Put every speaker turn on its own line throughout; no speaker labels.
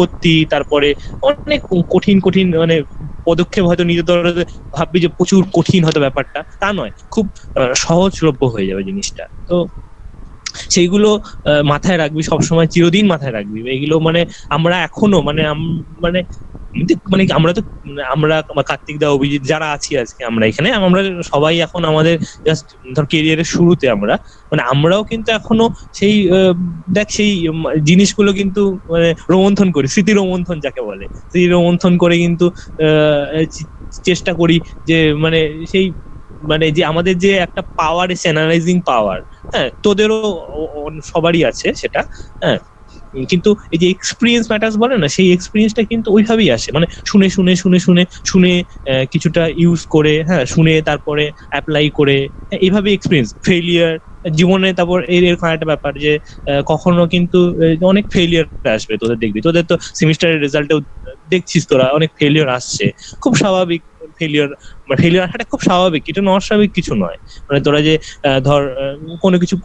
বিপত্তি, তারপরে অনেক কঠিন কঠিন মানে পদক্ষেপ হয়তো নিজের দ্বারা ভাববি যে প্রচুর কঠিন হয়তো ব্যাপারটা, তা নয়, খুব সহজলভ্য হয়ে যাবে জিনিসটা। তো সেইগুলো মাথায় রাখবি সবসময়, চিরদিন মাথায় রাখবি এগুলো। মানে আমরা এখনো মানে মানে মানে আমরা তো আমরা কার্তিক দা, অভিজিৎ যারা আছি আজকে আমরা এখানে, আমরা সবাই এখন আমাদের জাস্ট ধর কেরিয়ারের শুরুতে। আমরাও কিন্তু এখনো সেই দেখ সেই জিনিসগুলো কিন্তু মানে রোমন্থন করি, স্মৃতি রোমন্থন যাকে বলে, স্মৃতি রোমন্থন করে কিন্তু চেষ্টা করি যে মানে সেই মানে যে আমাদের যে একটা পাওয়ার এসে অ্যানালাইজিং পাওয়ার, হ্যাঁ তোদেরও সবারই আছে সেটা, হ্যাঁ। কিন্তু এই যে এক্সপিরিয়েন্স ম্যাটার্স বলে না, সেই এক্সপিরিয়েন্সটা কিন্তু ওইভাবেই আসে, মানে শুনে শুনে শুনে শুনে শুনে কিছুটা ইউজ করে, হ্যাঁ শুনে তারপরে অ্যাপ্লাই করে, এইভাবে এক্সপিরিয়েন্স ফেলিয়ার জীবনে। তারপর এরকম একটা ব্যাপার যে কখনো কিন্তু অনেক ফেলিয়ার আসবে তোদের, দেখবি তোদের তো সেমিস্টারের রেজাল্টেও দেখছিস তোরা অনেক ফেলিয়ার আসছে, খুব স্বাভাবিক। ফেলিয়ার ফেলিয়ার আসাটা খুব স্বাভাবিক, এটা অস্বাভাবিক কিছু নয়। মানে তোরা যে ধর কোনো কিছু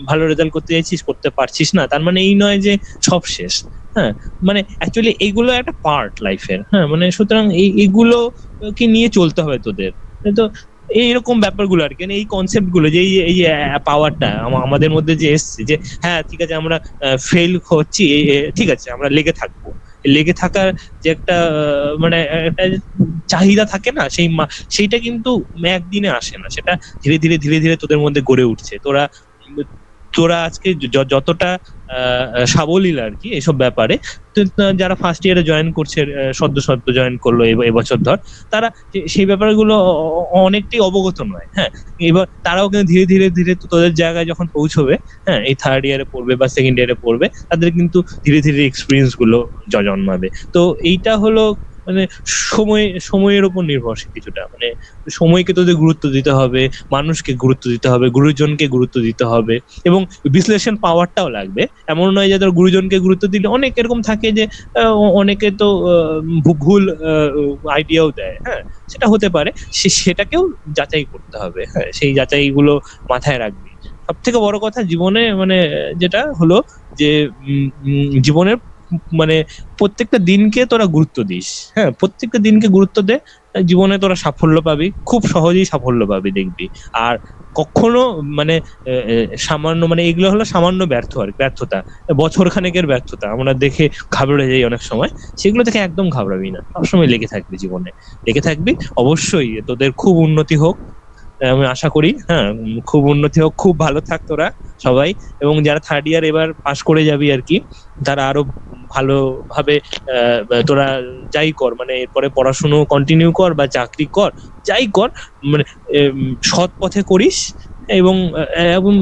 ভালো রেজাল্ট করতে চাইছিস, করতে পারছিস না, তার মানে এই নয় যে সব শেষ, হ্যাঁ। মানে অ্যাকচুয়ালি এইগুলো একটা পার্ট লাইফের, হ্যাঁ। মানে সুতরাং এইগুলো কি নিয়ে চলতে হবে তোদের। তো এইরকম ব্যাপারগুলো আর কি, এই কনসেপ্ট গুলো যে এই পাওয়ারটা আমাদের মধ্যে যে এসছে, যে হ্যাঁ ঠিক আছে আমরা ফেল হচ্ছি, ঠিক আছে আমরা লেগে থাকবো। লেগে থাকার যে একটা মানে একটা চাহিদা থাকে না, সেইটা কিন্তু একদিনে আসে না, সেটা ধীরে ধীরে ধীরে ধীরে তোদের মধ্যে গড়ে উঠছে। তোরা তোরা আজকে যতটা সাবলীল আর কি এসব ব্যাপারে, যারা ফার্স্ট ইয়ারে জয়েন করছে, সদ্য সদ্য জয়েন করলো এবছর ধর, তারা সেই ব্যাপারগুলো অনেকটাই অবগত নয়, হ্যাঁ। এবার তারাও কিন্তু ধীরে ধীরে ধীরে তোদের জায়গায় যখন পৌঁছবে, হ্যাঁ এই থার্ড ইয়ারে পড়বে বা সেকেন্ড ইয়ারে পড়বে, তাদের কিন্তু ধীরে ধীরে এক্সপিরিয়েন্স গুলো জন্মাবে। তো এইটা হলো মানে সময়ের উপর নির্ভরশীল কিছুটা। মানে সময়কে তোদের গুরুত্ব দিতে হবে, মানুষকে গুরুত্ব দিতে হবে, গুরুজনকে গুরুত্ব দিতে হবে, এবং বিশ্লেষণ পাওয়ারটাও লাগবে। এমন নয় যে তোর গুরুজনকে গুরুত্ব দিলে, অনেক এরকম থাকে যে অনেকে তো ভুল আইডিয়াও দেয়, হ্যাঁ সেটা হতে পারে, সেটাকেও যাচাই করতে হবে, হ্যাঁ সেই যাচাইগুলো মাথায় রাখবি। সব থেকে বড় কথা জীবনে মানে যেটা হলো যে জীবনের মানে প্রত্যেকটা দিনকে তোরা গুরুত্ব দিস, হ্যাঁ প্রত্যেকটা দিনকে গুরুত্ব দে, জীবনে তোরা সাফল্য পাবি, খুব সহজেই সাফল্য পাবি দেখবি। আর কখনো মানে সামান্য মানে এগুলো হলো সামান্য ব্যর্থতা, বছর খানেকের ব্যর্থতা আমরা দেখে ঘাবড়ে যাই অনেক সময়, সেগুলো থেকে একদম ঘাবড়াবি না, সবসময় লেগে থাকবি, জীবনে লেগে থাকবি। অবশ্যই তোদের খুব উন্নতি হোক, আমি আশা করি, হ্যাঁ খুব উন্নতি হোক, খুব ভালো থাক তোরা সবাই। এবং যারা থার্ড ইয়ার এবার পাশ করে যাবি আর কি, তারা আরো ভালোভাবে তোরা যাই কর, মানে এরপরে পড়াশুনো কন্টিনিউ কর বা চাকরি কর, যাই কর, মানে সৎ পথে করিস। এবং এবং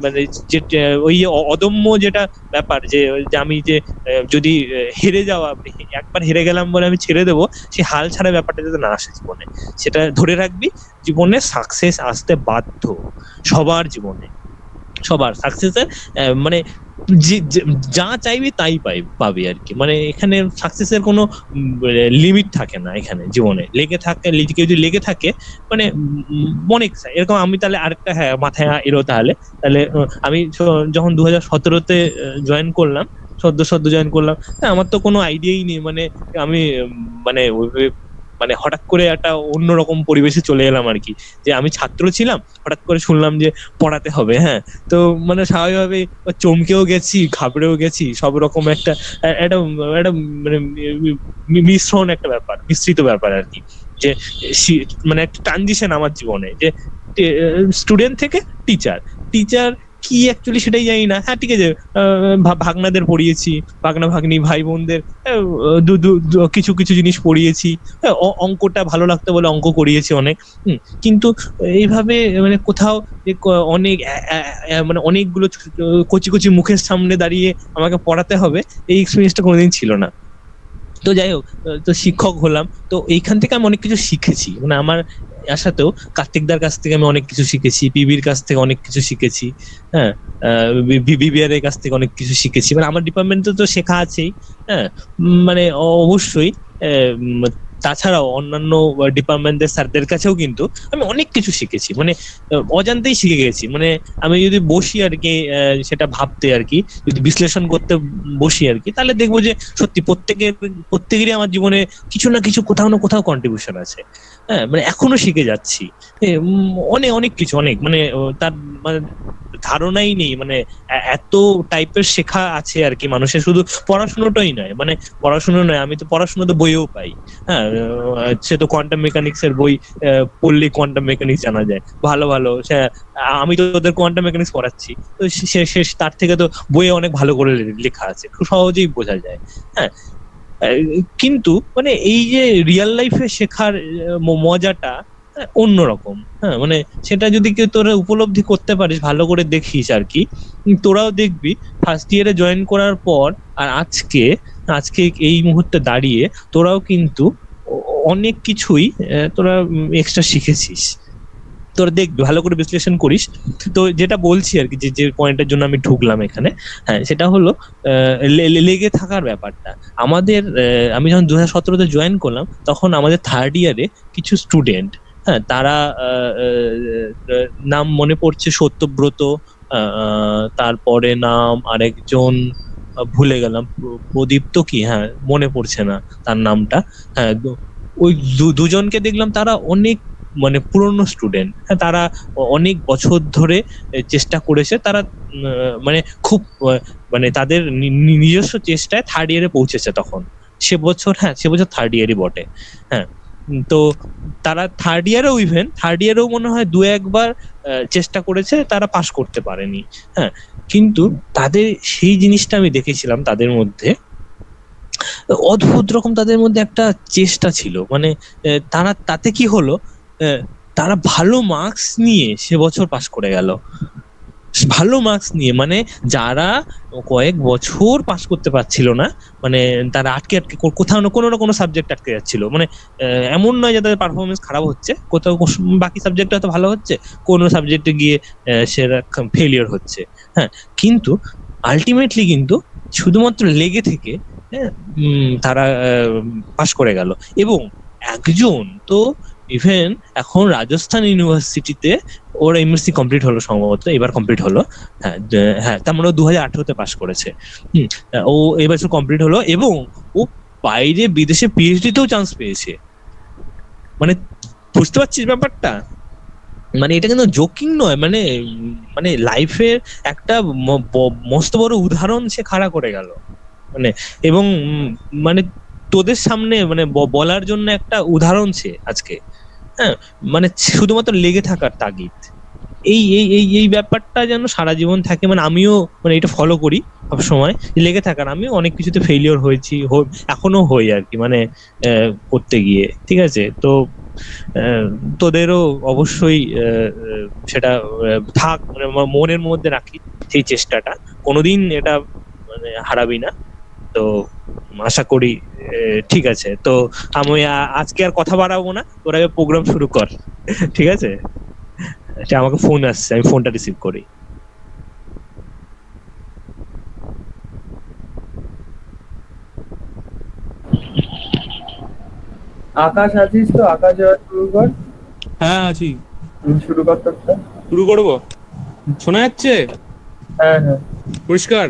মানে যে ওই অদম্য যেটা ব্যাপার, যে আমি যে যদি হেরে যাওয়া, একবার হেরে গেলাম বলে আমি ছেড়ে দেবো, সেই হাল ছাড়া ব্যাপারটা যাতে না আসে জীবনে, সেটা ধরে রাখবি। জীবনে সাকসেস আসতে বাধ্য, সবার জীবনে, সবার সাকসেসের মানে যা চাইবি তাই পাবি আর কি। মানে এখানে সাকসেসের কোনো লিমিট থাকে না এখানে জীবনে। কেউ যদি লেগে থাকে মানে অনেক এরকম। আমি তাহলে আরেকটা হ্যাঁ মাথায় এলো, তাহলে আমি যখন 2017-তে জয়েন করলাম, সদ্য জয়েন করলাম, আমার তো কোনো আইডিয়াই নেই। মানে আমি মানে মানে হঠাৎ করে একটা অন্যরকম পরিবেশে চলে এলাম আর কি, যে আমি ছাত্র ছিলাম, হঠাৎ করে শুনলাম যে পড়াতে হবে, হ্যাঁ। তো মানে স্বাভাবিকভাবে চমকেও গেছি, ঘাবড়েও গেছি, সব রকম একটা একটা একটা মানে মিশ্রণ, একটা ব্যাপার, মিশ্রিত ব্যাপার আর কি। যে মানে একটা ট্রানজিশন আমার জীবনে, যে স্টুডেন্ট থেকে টিচার। কি অ্যাকচুয়ালি সেটাই জানি না। হ্যাঁ ঠিক আছে, ভাগনাদের পড়িয়েছি, ভাগনা ভাগ্নি ভাই বোনদের কিছু কিছু জিনিস পড়িয়েছি, অঙ্কটা ভালো লাগতো বলে অঙ্ক করিয়েছি অনেক। কিন্তু এইভাবে মানে কোথাও অনেক মানে অনেকগুলো কচি কচি মুখের সামনে দাঁড়িয়ে আমাকে পড়াতে হবে, এই এক্সপিরিয়েন্সটা কোনোদিন ছিল না। তো যাই হোক, তো শিক্ষক হলাম, তো এইখান থেকে আমি অনেক কিছু শিখেছি। মানে আমার সাথেও কার্তিকদার কাছ থেকে আমি অনেক কিছু শিখেছি, পিবির কাছ থেকে অনেক কিছু শিখেছি, হ্যাঁ বিবিআর এর কাছ থেকে অনেক কিছু শিখেছি। মানে আমার ডিপার্টমেন্টে তো শেখা আছেই, হ্যাঁ মানে অবশ্যই। তাছাড়াও অন্যান্য ডিপার্টমেন্টের স্যারদের কাছেও কিন্তু আমি অনেক কিছু শিখেছি, মানে অজান্তেই শিখে গেছি। মানে আমি যদি বসি আর কি সেটা ভাবতে আর কি, যদি বিশ্লেষণ করতে বসি আর কি, তাহলে দেখবো যে সত্যি প্রত্যেকেরই আমার জীবনে কিছু না কিছু কোথাও না কোথাও কন্ট্রিবিউশন আছে। হ্যাঁ, মানে এখনো শিখে যাচ্ছি অনেক অনেক কিছু, অনেক মানে তার মানে ধারণাই নেই, মানে এত টাইপের শেখা আছে আর কি মানুষের, শুধু পড়াশোনাটাই নয়, মানে পড়াশোনা নয়, আমি তো পড়াশোনা তো বইও পাই। হ্যাঁ, সে তো কোয়ান্টাম মেকানিক্স এর বই পড়লে কোয়ান্টাম মেকানিক্স জানা যায় ভালো ভালো। আমি তো ওদের কোয়ান্টাম মেকানিক্স পড়াচ্ছি, তো তার থেকে তো বইয়ে অনেক ভালো করে লেখা আছে, খুব সহজেই বোঝা যায়। হ্যাঁ, কিন্তু মানে এই যে রিয়েল লাইফে শেখার মজাটা অন্যরকম। হ্যাঁ, মানে সেটা যদি কেউ তোরা উপলব্ধি করতে পারিস, ভালো করে দেখিস আর কি, তোরাও দেখবি ফার্স্ট ইয়ারে জয়েন করার পর আর আজকে আজকে এই মুহূর্তে দাঁড়িয়ে তোরাও কিন্তু অনেক কিছুই তোরা এক্সট্রা শিখেছিস। তোরা দেখবি, ভালো করে বিশ্লেষণ করিস। তো যেটা বলছি আর কি, যে যে পয়েন্টের জন্য আমি ঢুকলাম এখানে, হ্যাঁ, সেটা হলো লেগে থাকার ব্যাপারটা। আমাদের আমি যখন 2017-তে জয়েন করলাম, তখন আমাদের থার্ড ইয়ারে কিছু স্টুডেন্ট, হ্যাঁ, তারা নাম মনে পড়ছে সত্যব্রত, তারপরে নাম আরেকজন ভুলে গেলাম, প্রদীপ্ত কি, হ্যাঁ মনে পড়ছে না তার নামটা। হ্যাঁ, ওই দুজনকে দেখলাম, তারা অনেক মানে পুরনো স্টুডেন্ট। হ্যাঁ, তারা অনেক বছর ধরে চেষ্টা করেছে, তারা মানে খুব মানে তাদের নিজস্ব চেষ্টায় থার্ড ইয়ারে পৌঁছেছে তখন। সে বছর থার্ড ইয়ারই বটে। হ্যাঁ, তো তারা থার্ড ইয়ারেও মনে হয় দু একবার চেষ্টা করেছে, তারা পাশ করতে পারেনি। হ্যাঁ, কিন্তু তাদের সেই জিনিসটা আমি দেখেছিলাম তাদের মধ্যে, অদ্ভুত রকম তাদের মধ্যে একটা চেষ্টা ছিল। মানে তারা তাতে কি হলো, তারা ভালো মার্কস নিয়ে সে বছর পাশ করে গেল। ভালো মার্কস নিয়ে, মানে যারা কয়েক বছর পাস করতে পারছিল না, মানে তারা আটকে আটকে কোথাও না কোনো না কোনো সাবজেক্ট আটকে যাচ্ছিল। মানে এমন নয় যে তাদের পারফরমেন্স খারাপ হচ্ছে, কোথাও বাকি সাবজেক্ট হয়তো ভালো হচ্ছে, কোনো সাবজেক্টে গিয়ে সেরা ফেলিয়ার হচ্ছে। হ্যাঁ, কিন্তু আলটিমেটলি কিন্তু শুধুমাত্র লেগে থেকে তারা পাশ করে গেল। এবং একজন তো ইভেন এখন রাজস্থান ইউনিভার্সিটিতে ওর এমএসসি কমপ্লিট হলো, সম্ভবত এবার কমপ্লিট হলো। হ্যাঁ, হ্যাঁ, তার মানে 2018-তে পাস করেছে। ও এই বছর কমপ্লিট হলো, এবং ও বাইরে বিদেশে পিএইচডি তেও চান্স পেয়েছে। মানে বুঝতে পারছিস ব্যাপারটা? মানে এটা কিন্তু জোকিং নয়, মানে মানে লাইফের একটা মস্ত বড় উদাহরণ সে খাড়া করে গেল। মানে এবং মানে তোদের সামনে মানে বলার জন্য একটা উদাহরণ সে আজকে। হ্যাঁ, মানে শুধুমাত্র লেগে থাকার তাগিদ, এই এই এই এই ব্যাপারটা যেন সারা জীবন থাকে। মানে আমিও মানে এটা ফলো করি সব সময়, লেগে থাকার। আমিও অনেক কিছুতে ফেলিওর হয়েছি, এখনো হই আর কি, মানে করতে গিয়ে। ঠিক আছে, তো তোদেরও অবশ্যই সেটা থাক, মানে মনের মধ্যে রাখি সেই চেষ্টাটা, কোনোদিন এটা মানে হারাবি না। তো আশা করি ঠিক আছে। তো আমি আজকে আর কথা বাড়াবো না, তোর আগে প্রোগ্রাম শুরু কর। ঠিক আছে, আমাকে ফোন আসছে, আমি ফোনটা রিসিভ করি।
আকাশ আছিস তো? আকাশ এবার শুরু কর।
হ্যাঁ আছি।
শুরু কর তোরটা।
শুরু করবো? শোনা যাচ্ছে?
হ্যাঁ হ্যাঁ
পরিষ্কার?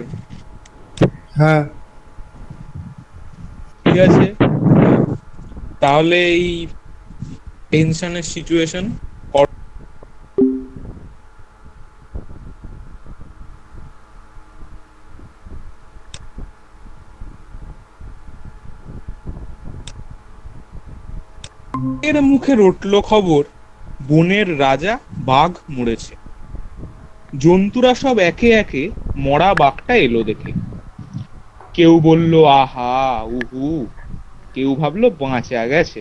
হ্যাঁ।
ঠিক আছে, তাহলে এই টেনশনের সিচুয়েশন এর মুখে রটল খবর, বনের রাজা বাঘ মরেছে। জন্তুরা সব একে একে মরা বাঘটা এলো দেখে। কেউ বলল আহা উহু, কেউ ভাবলো বাঁচা গেছে।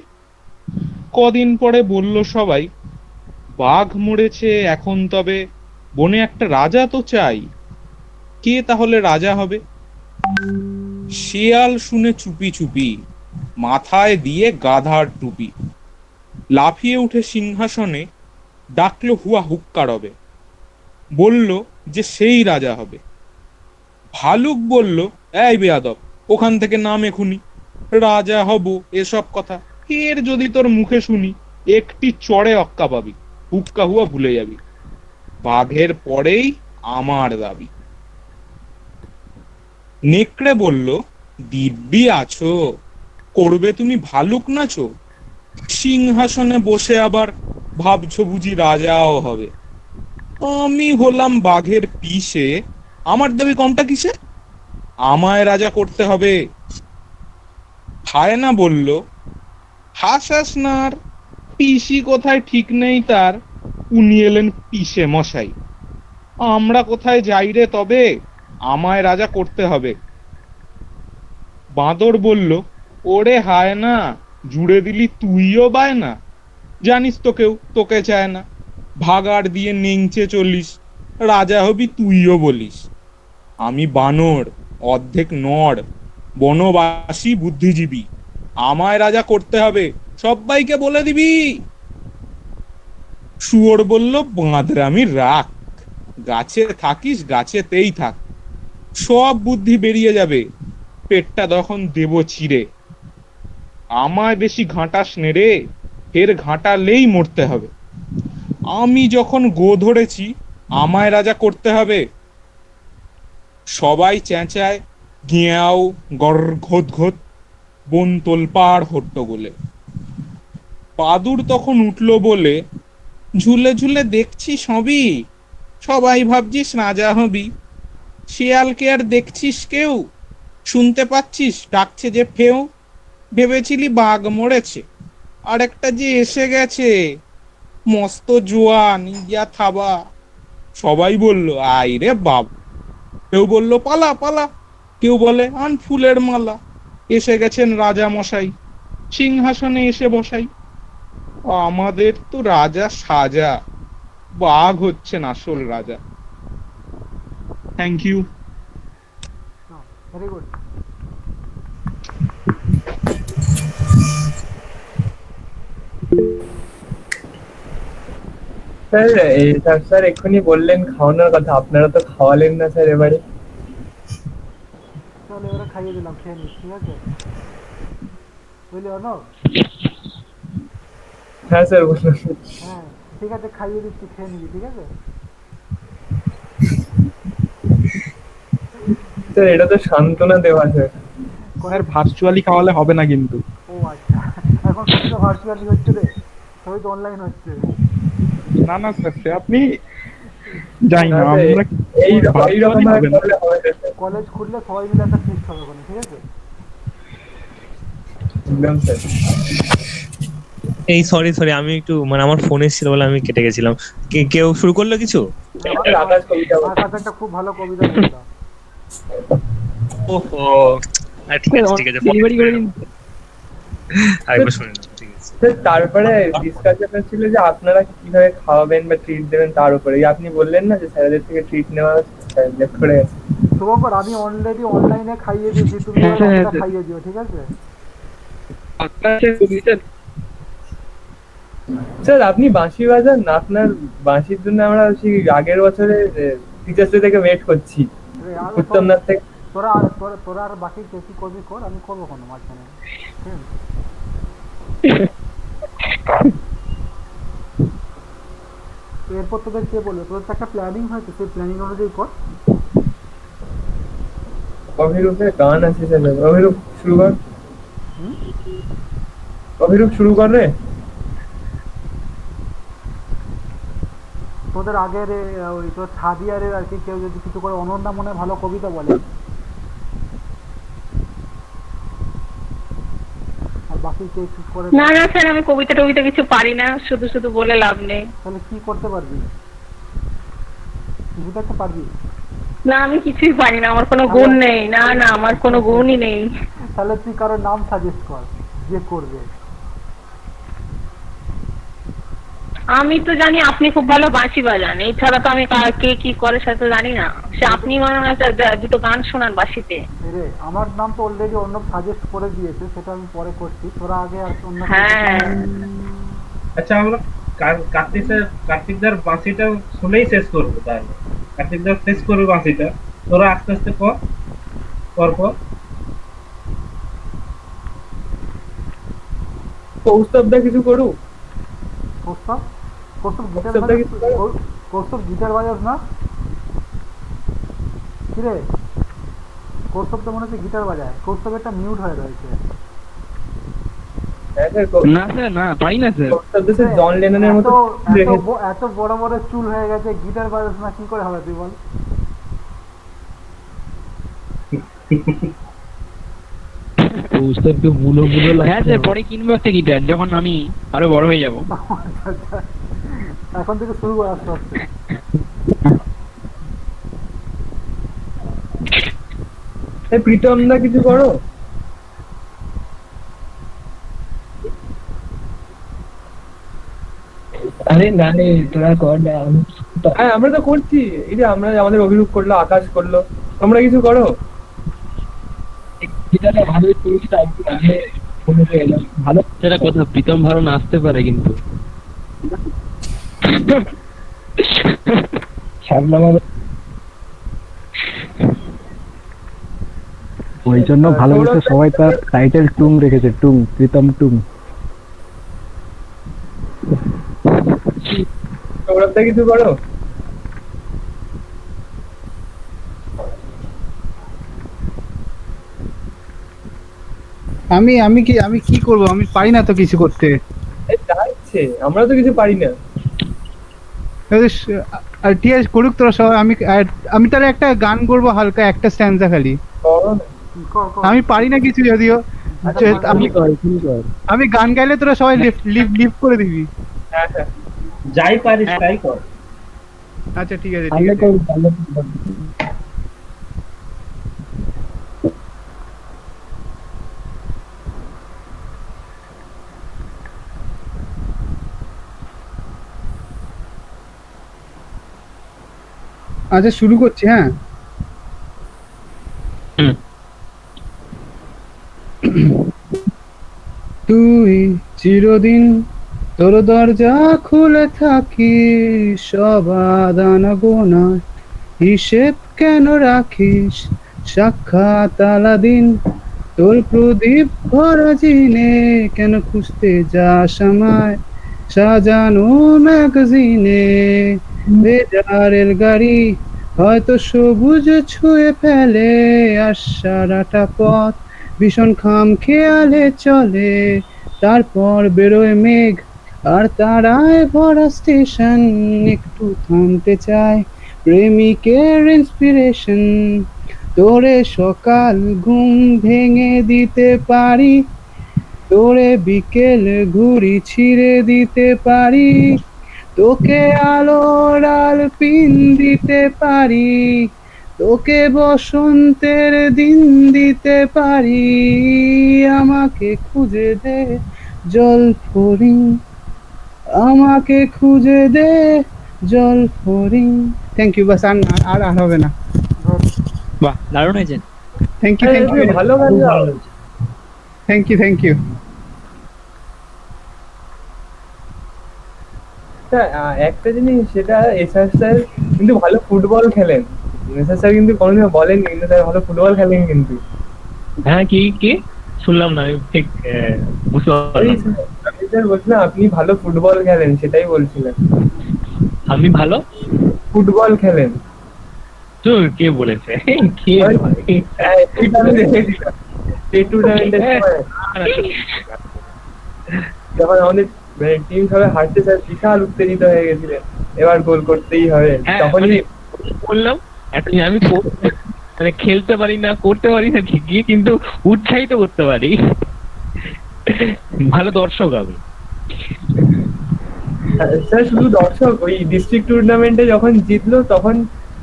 কদিন পরে বলল সবাই, বাঘ মরেছে এখন তবে বনে একটা রাজা তো চাই। কে তাহলে রাজা হবে? শিয়াল শুনে চুপি চুপি, মাথায় দিয়ে গাধার টুপি। লাফিয়ে উঠে সিংহাসনে ডাকলো হুয়া হুক্কা রবে, বলল যে সেই রাজা হবে। ভালুক বলল, এই বেয়াদব, ওখান থেকে নাম এখুনি, রাজা হব এসব কথা ফের যদি তোর মুখে শুনি একটি চড়ে অক্কা পাবি, হুক্কা হুয়া ভুলে যাবি। বাঘের পরেই আমার দাবি। নেকড়ে বলল, দিব্যি আছো, করবে তুমি ভালুক নাচো, সিংহাসনে বসে আবার ভাবছো বুঝি রাজাও হবে। আমি হলাম বাঘের পিসে, আমার দাবি কমটা কিসে, আমায় রাজা করতে হবে। হায়না বলল, হাসাস না আর, পিসি কোথায় ঠিক নেই তার, উনি এলেন পিসে মশাই। আমরা কোথায় যাই রে তবে, আমায় রাজা করতে হবে। বাঁদর বলল, ওরে হায়না, জুড়ে দিলি তুইও বায়না, জানিস তো কেউ তোকে চায় না, ভাগাড় দিয়ে নেংচে চলিস, রাজা হবি তুইও বলিস। আমি বানর, অর্ধেক নর, বনবাসী বুদ্ধিজীবী, আমায় রাজা করতে হবে, সব্বাইকে বলে দিবি। শুয়োর বলল, বাঁদরামি রাখ, গাছে থাকিস গাছেতেই থাক, সব বুদ্ধি বেরিয়ে যাবে, পেটটা তখন দেব চিরে। আমায় বেশি ঘাঁটাস নে রে, ফের ঘাঁটালেই মরতে হবে। আমি যখন গো ধরেছি, আমায় রাজা করতে হবে। সবাই চেঁচায়, গিয়াও গর ঘোত ঘোত, বন তোলপাড় হট্টগোলে। বাদুর তখন উঠল বলে, ঝুলে ঝুলে দেখছি সবই, সবাই ভাবছিস রাজা হবি, শিয়ালকে আর দেখছিস কেউ, শুনতে পাচ্ছিস ডাকছে যে ফেউ, ভেবেছিলি বাঘ মরেছে, আর একটা যে এসে গেছে, মস্ত জোয়ান ইয়া থাবা। সবাই বলল, আই রে বাপ। কেউ বলল, পালা পালা, কেউ বলে, আন ফুলের মালা, এসে গেছেন রাজা মশাই, সিংহাসনে এসে বসাই। আমাদের তো রাজা সাজা, বাঘ হচ্ছেন আসল রাজা। Thank you.
Very good.
Sir sir এক্ষুনি বললেন খাওয়ানোর কথা, আপনারা তো খাওয়ালেন না স্যার এবারে।
তাহলে ওরা খাইয়ে দিলাম, খেয়ে নিস, ঠিক আছে? বুঝলি অর্ণব?
হ্যাঁ স্যার বলুন।
হ্যাঁ ঠিক আছে, খাইয়ে দিচ্ছি, খেয়ে নিবি, ঠিক আছে?
স্যার এটা তো সান্ত্বনা দেওয়া স্যার।
স্যার ভার্চুয়ালি খাওয়ালে হবে না কিন্তু।
ও আচ্ছা, এখন সবই তো ভার্চুয়ালি হচ্ছে রে, সবই তো অনলাইন হচ্ছে।
না না স্যার, সে আপনি যাই না,
না, স্যার,
আমরা
এইরকম
virtually
ভাবে
হবে না।
করলে হবে না, স্যার।
কলেজ খুললে সবাই মিলে একটা ফিস্ট হবে ওখানে, ঠিক আছে?
একদম স্যার।
এই সরি সরি, আমি একটু মানে আমার ফোন এসেছিল বলে আমি কেটে গেছিলাম। কেউ শুরু করলো কিছু?
স্যার, আকাশ কবিতা বলুন।
আকাশ একটা খুব ভালো কবিতা বললাম।
ওহো, ঠিক আছে ঠিক আছে,
ডেলিভারি করে দিন।
আরেকবার শুনে নাও, ঠিক আছে।
স্যার তারপরে ডিসকাশন ছিল যে আপনারা কিভাবে খাওয়াবেন বা ট্রিট দেবেন তার উপরে। এই আপনি বললেন না যে স্যারদের থেকে ট্রিট নেওয়া স্যার লেফট করে গেছে।
শুভঙ্কর, আমি অলরেডি অনলাইনে খাইয়ে দিয়েছি, তুমি
হ্যাঁ, হ্যাঁ,
একটা
হ্যাঁ।
খাইয়ে দিও, ঠিক আছে?
স্যার আপনি বাঁশি বাজান না, আপনার বাঁশির জন্য আমরা সেই আগের বছরে টিচার্স ডে থেকে ওয়েট করছি
আর
উত্তমনাথ থেকে।
তোরা আর বাকি কে কি করবি কর, আমি করবো কোনো মাঝখানে, ঠিক আছে? তো এরপর তোদের কে বলবে, তোদের তো একটা প্ল্যানিং হয়েছে, সেই প্ল্যানিং অনুযায়ী কর।
অভিরূপের গান আছে স্যার, অভিরূপ শুরু কর।
হুম?
অভিরূপ শুরু কর রে।
তোদের আগের ওই তোর থার্ড ইয়ারের আর কি কেউ যদি কিছু করে, অনন্যা মনে হয় ভালো কবিতা বলে, আর বাকি কে কি করে,
না না স্যার, আমি কবিতা টবিতা কিছু পারি না, শুধু শুধু বলে লাভ নেই।
তাহলে কি করতে পারবি? কিছু তো একটা পারবি।
না, আমি কিছুই পারি না, আমার কোনো গুণ নেই, না না আমার কোনো গুণই নেই।
তাহলে তুই কারোর নাম সাজেস্ট কর যে করবে।
আমি তো জানি আপনি খুব ভালো বাঁশি বাজান, এছাড়া তো আমি কে কি করে সেটা তো জানি না। সে আপনি মনে হয় দুটো গান শোনান বাঁশিতে।
রে আমার নাম তো অলরেডি অন্য সাজেস্ট করে দিয়েছে, সেটা আমি পরে করছি, তোরা আগে আর অন্য।
হ্যাঁ
আচ্ছা, আমরা কার্তিকদার বাঁশিটা শুনেই শেষ করবো। তাহলে কার্তিকদার শেষ করবে বাঁশিটা, তোরা আস্তে আস্তে পর পর।
কৌস্তবদা কিছু করুক।
কৌস্তব কৌস্তব গিটার
কৌস্তবদা
বাজাস
কিছু করো।
কৌস্তব গিটার বাজাস না কিরে? কৌস্তব তো মনে হচ্ছে গিটার বাজায়। কৌস্তবেরটা মিউট হয়ে রয়েছে।
হ্যাঁ স্যার,
না স্যার, না পাই না স্যার।
কৌস্তবদা স্যার জন লেননের মতো রেখেছে।
এত বড় বড় চুল হয়ে গেছে, গিটার বাজাস না কি করে হবে তুই বল?
হ্যাঁ স্যার, পরে কিনবো একটা গিটার যখন আমি আরো বড় হয়ে যাবো।
এখন থেকে শুরু করে আস্তে আস্তে।
প্রীতমদা কিছু করো।
আরে না রে, তোরা কর না।
হ্যাঁ আমরা তো করছি, এই যে আমরা আমাদের অভিরূপ করলো, আকাশ করলো, তোমরা কিছু করো।
গিটারটা ভালোই চলছে, তাই একটু আগে ফোনে এলাম। ভালো
সেটা কথা, প্রীতম ভালো নাচতে পারে কিন্তু।
শ্যামলা মানে ওই জন্য ভালোবেসে সবাই তার টাইটেল টুং রেখেছে, টুং, প্রীতম টুং।
সৌরভদা কিছু করো।
আমি কি করব? আমি পারি না তো কিছু করতে।
এই যা ইচ্ছে, আমরা তো কিছু পারি না।
আর ঠিক আছে, করুক তোরা সবাই। আমি তাহলে একটা গান করবো, হালকা একটা স্ট্যান্সা খালি।
করো না।
কর, কর।
আমি পারি না কিছু যদিও।
আচ্ছা,
আমি গান গাইলে তোরা সবাই লিভ করে দিবি।
হ্যাঁ হ্যাঁ,
যাই পারিস তাই কর।
আচ্ছা ঠিক আছে, ঠিক
পারলে
আছে।
কর, পারলে কর।
আচ্ছা শুরু করছি, হ্যাঁ। তুই চিরদিন তোর দরজা খুলে থাকিস, সবাদান গোনা হিসেব কেন রাখিস? সাক্ষাৎ আলাদিন তোর প্রদীপ ভরা জিনে, কেন খুঁজতে যাস আমায় সাজানো ম্যাগাজিনে? বেজারের গাড়ি হয়তো সবুজ ছুঁয়ে ফেলে, আর সারাটা পথ ভীষণ খাম খেয়ালে চলে। তারপর বেরোয় মেঘ আর তারায় ভরা স্টেশন, একটু থামতে চায় প্রেমিকের ইন্সপিরেশন। তোরে সকাল ঘুম ভেঙে দিতে পারি, তোরে বিকেল ঘুড়ি ছিঁড়ে দিতে পারি, তোকে আলোর আলপিন দিতে পারি, তোকে বসন্তের দিন দিতে পারি। আমাকে খুঁজে দে জল ফরিং, আমাকে খুঁজে দে জল ফরিং। থ্যাংক ইউ, বাস আর হবে না।
বাহ, দারুণ হয়েছে।
থ্যাংক ইউ, থ্যাংক ইউ,
ভালো গান গাও।
Thank you, thank you.
একটা জিনিস, সেটা এসআর স্যার কিন্তু ভালো ফুটবল খেলেন। এসআর স্যার কিন্তু কোনোদিনও বলেননি, কিন্তু স্যার ভালো ফুটবল খেলেন কিন্তু।
হ্যাঁ, কি শুনলাম না, আমি ঠিক বুঝতে পারলাম না।
আমি স্যার বলছিলাম আপনি ভালো ফুটবল খেলেন, সেটাই বলছিলেন।
আমি ভালো
ফুটবল খেলেন।
তো কে বলেছে? কে বলে?
হ্যাঁ, এটা আমি দেখেছিলাম স্টেট টুর্নামেন্টের সময়, যখন আমাদের টিম সবাই হারতে, স্যার বিশাল উত্তেজিত হয়ে গেছিলেন, এবার গোল করতেই হবে।
হ্যাঁ,
তখনই
বললাম এখন আমি মানে খেলতে পারি না, করতে পারি না ঠিকই, কিন্তু উৎসাহিত করতে পারি। ভালো দর্শক আমি।
স্যার শুধু দর্শক, ওই ডিস্ট্রিক্ট টুর্নামেন্টে যখন জিতলো তখন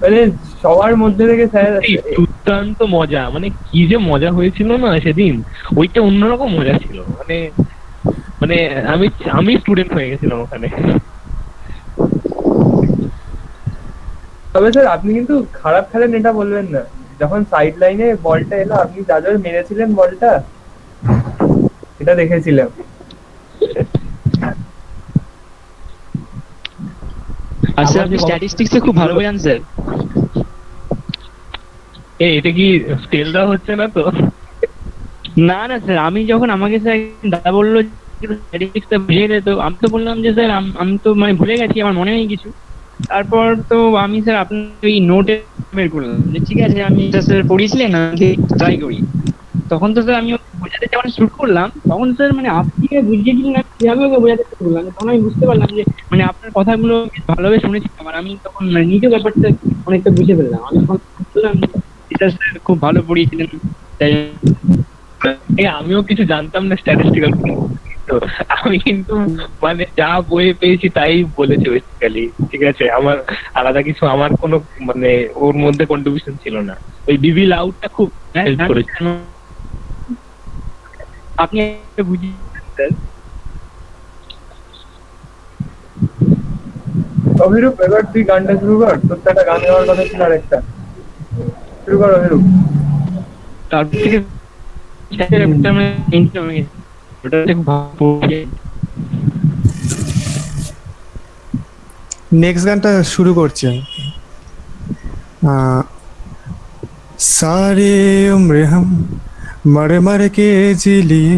মানে সবার মধ্যে থেকে স্যার
এই দুর্দান্ত মজা, মানে কি যে মজা হয়েছিল না সেদিন, ওইটা অন্যরকম মজা ছিল। মানে মানে আমি স্টুডেন্ট হয়ে গেছিলাম ওখানে।
তবে স্যার আপনি কিন্তু খারাপ খেলেন এটা বলবেন না। যখন সাইড লাইনে বলটা এলো, আপনি যা জোরে মেরেছিলেন বলটা, এটা দেখেছিলাম।
আচ্ছা, আপনি স্ট্যাটিস্টিক্সে খুব ভালো বোঝেন স্যার।
এটা কি স্টেল দেওয়া হচ্ছে না তো?
না না স্যার, আমি যখন আমাকে স্যার দাদা বললো
স্ট্যাটিস্টিক্সটা বুঝিয়ে দে। তো আমি তো বললাম যে স্যার আমি তো মানে ভুলে গেছি, আমার মনে নেই কিছু। তারপর তো আমি স্যার আপনার ওই নোটে বের করলাম যে ঠিক আছে আমি স্যার পড়িয়েছিলেন আমি ট্রাই করি। তখন তো স্যার আমি ওকে বোঝাতে যখন শুরু করলাম তখন স্যার মানে আপনি বুঝিয়ে দিলেন, আমি কিভাবে ওকে বোঝাতে শুরু করলাম তখন আমি বুঝতে পারলাম যে মানে আপনার কথাগুলো বেশ ভালোভাবে শুনেছিলাম, আর আমি তখন মানে নিজেও ব্যাপারটা অনেকটা বুঝে ফেললাম। আমি তখন বললাম এটা স্যার খুব ভালো পড়িয়েছিলেন। তাই
আমিও কিছু জানতাম না স্ট্যাটিস্টিক্যাল, তো আমি কিন্তু মানে যা বইয়ে পেয়েছি তাই বলেছে বেসিক্যালি। ঠিক আছে, আমার আলাদা কিছু আমার কোনো মানে ওর মধ্যে কন্ট্রিবিউশন ছিল না। ওই বিবি লাউডটা খুব হেল্প করেছে।
আপনি বুঝিয়ে স্যার।
অভিরূপ এবার তুই গানটা শুরু কর, তোর তো একটা গান গাওয়ার কথা ছিল আরেকটা, শুরু কর অভিরূপ।
তারপর থেকে ওটা খুব ভালো।
নেক্সট গানটা শুরু করছি আমি। सारे उम्र हम मर मर के जी लिए,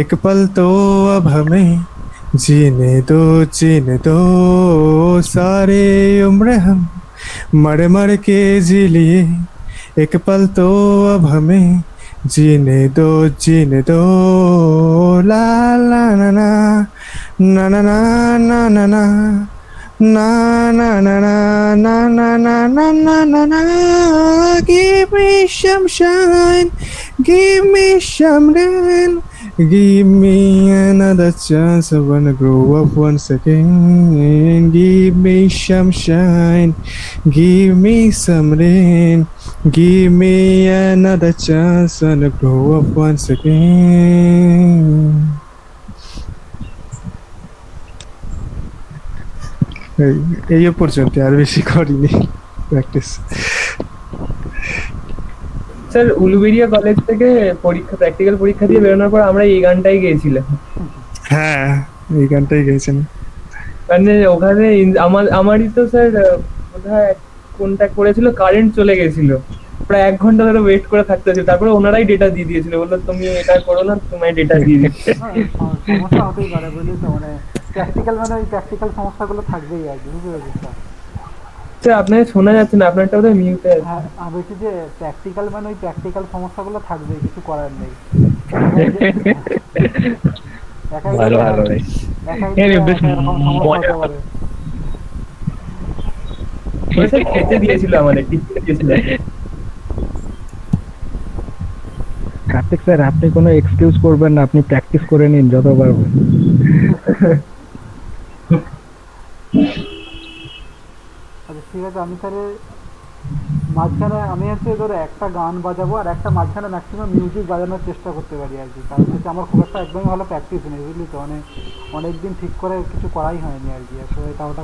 एक पल तो अब हमें जीने दो। सारे उम्र हम मर मर के जी लिए, एक पल तो अब हमें जीने दो। ला ला ना ना ना ना ना ना ना ना na na na na na na na na na na na. Give me some shine, give me some rain, give me another chance. I wanna grow up once again. Give me some shine, give me some rain, give me another chance. I wanna grow up once again. এই পর্যন্ত, আর বেশি করিনি practice.
Sir Uluberia college থেকে practical পরীক্ষা দিয়ে বেরোনোর পর আমরা এই গানটাই গেয়েছিলাম।
হ্যাঁ, এই গানটাই গেয়েছেন।
মানে ওখানে আমারই তো স্যার বোধহয় কোনটা করেছিল, কারেন্ট চলে গেছিল, প্রায় 1 ঘন্টা ধরে ওয়েট করে থাকতে হয়েছিল। তারপরে ওনারাই ডেটা দিয়ে দিয়েছিল, বললো তুমি এটা করো না, তোমায় ডেটা দিয়ে দিচ্ছে।
সমস্যা হতেই পারে বুঝলি তো, মানে প্র্যাকটিক্যাল মানে ওই প্র্যাকটিক্যাল সমস্যাগুলো থাকবেই আর কি, বুঝতে পেরেছিস স্যার?
স্যার আপনাকে শোনা যাচ্ছে না, আপনারটা বোধহয় মিউটে আছে।
হ্যাঁ আমি বলছি যে প্র্যাকটিক্যাল মানে ওই প্র্যাকটিক্যাল সমস্যাগুলো থাকবেই, কিছু করার নেই।
ভালো ভালো ভাই, বেশ মজা
খেতে দিয়েছিল আমাদের, টিপতে দিয়েছিল।
কার্তিক স্যার আপনি কোনো এক্সকিউজ করবেন না, আপনি প্র্যাকটিস করে নিন যত পারবেন।
আচ্ছা ঠিক আছে, আমি তাহলে মাঝখানে আমি হচ্ছে ধরো একটা গান বাজাবো আর একটা মাঝখানে ম্যাক্সিমাম মিউজিক বাজানোর চেষ্টা করতে পারি আর কি। কারণ হচ্ছে আমার খুব একটা একদমই ভালো প্র্যাকটিস নেই বুঝলি তো, মানে অনেকদিন ঠিক করে কিছু করাই হয়নি আর কি। আসলে এটা ওটা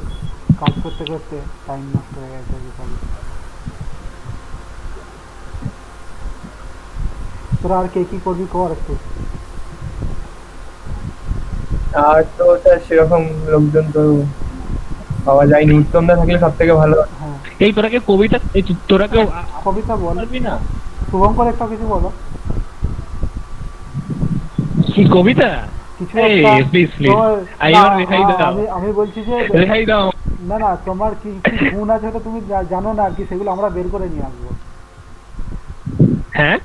কাজ করতে করতে টাইম নষ্ট হয়ে গেছে আর কি সবই। তোরা আর কে কি করবি কর একটু।
আর তো স্যার সেরকম লোকজন তো পাওয়া যায়নি, উত্তমদা থাকলে সব থেকে ভালো।
হ্যাঁ
এই তোরাকে কবিতা, তোরাকে
কবিতা বলবি
না?
শুভঙ্কর একটা কিছু বলো,
কি কবিতা?
কিছু
এই
একটা।
প্লিজ প্লিজ
আমি বলছি যে
রেহাই দাও।
না না, তোমার কি কি গুণ আছে ওটা তুমি জানো না আর কি, সেগুলো আমরা বের করে নিয়ে আসবো।
হ্যাঁ,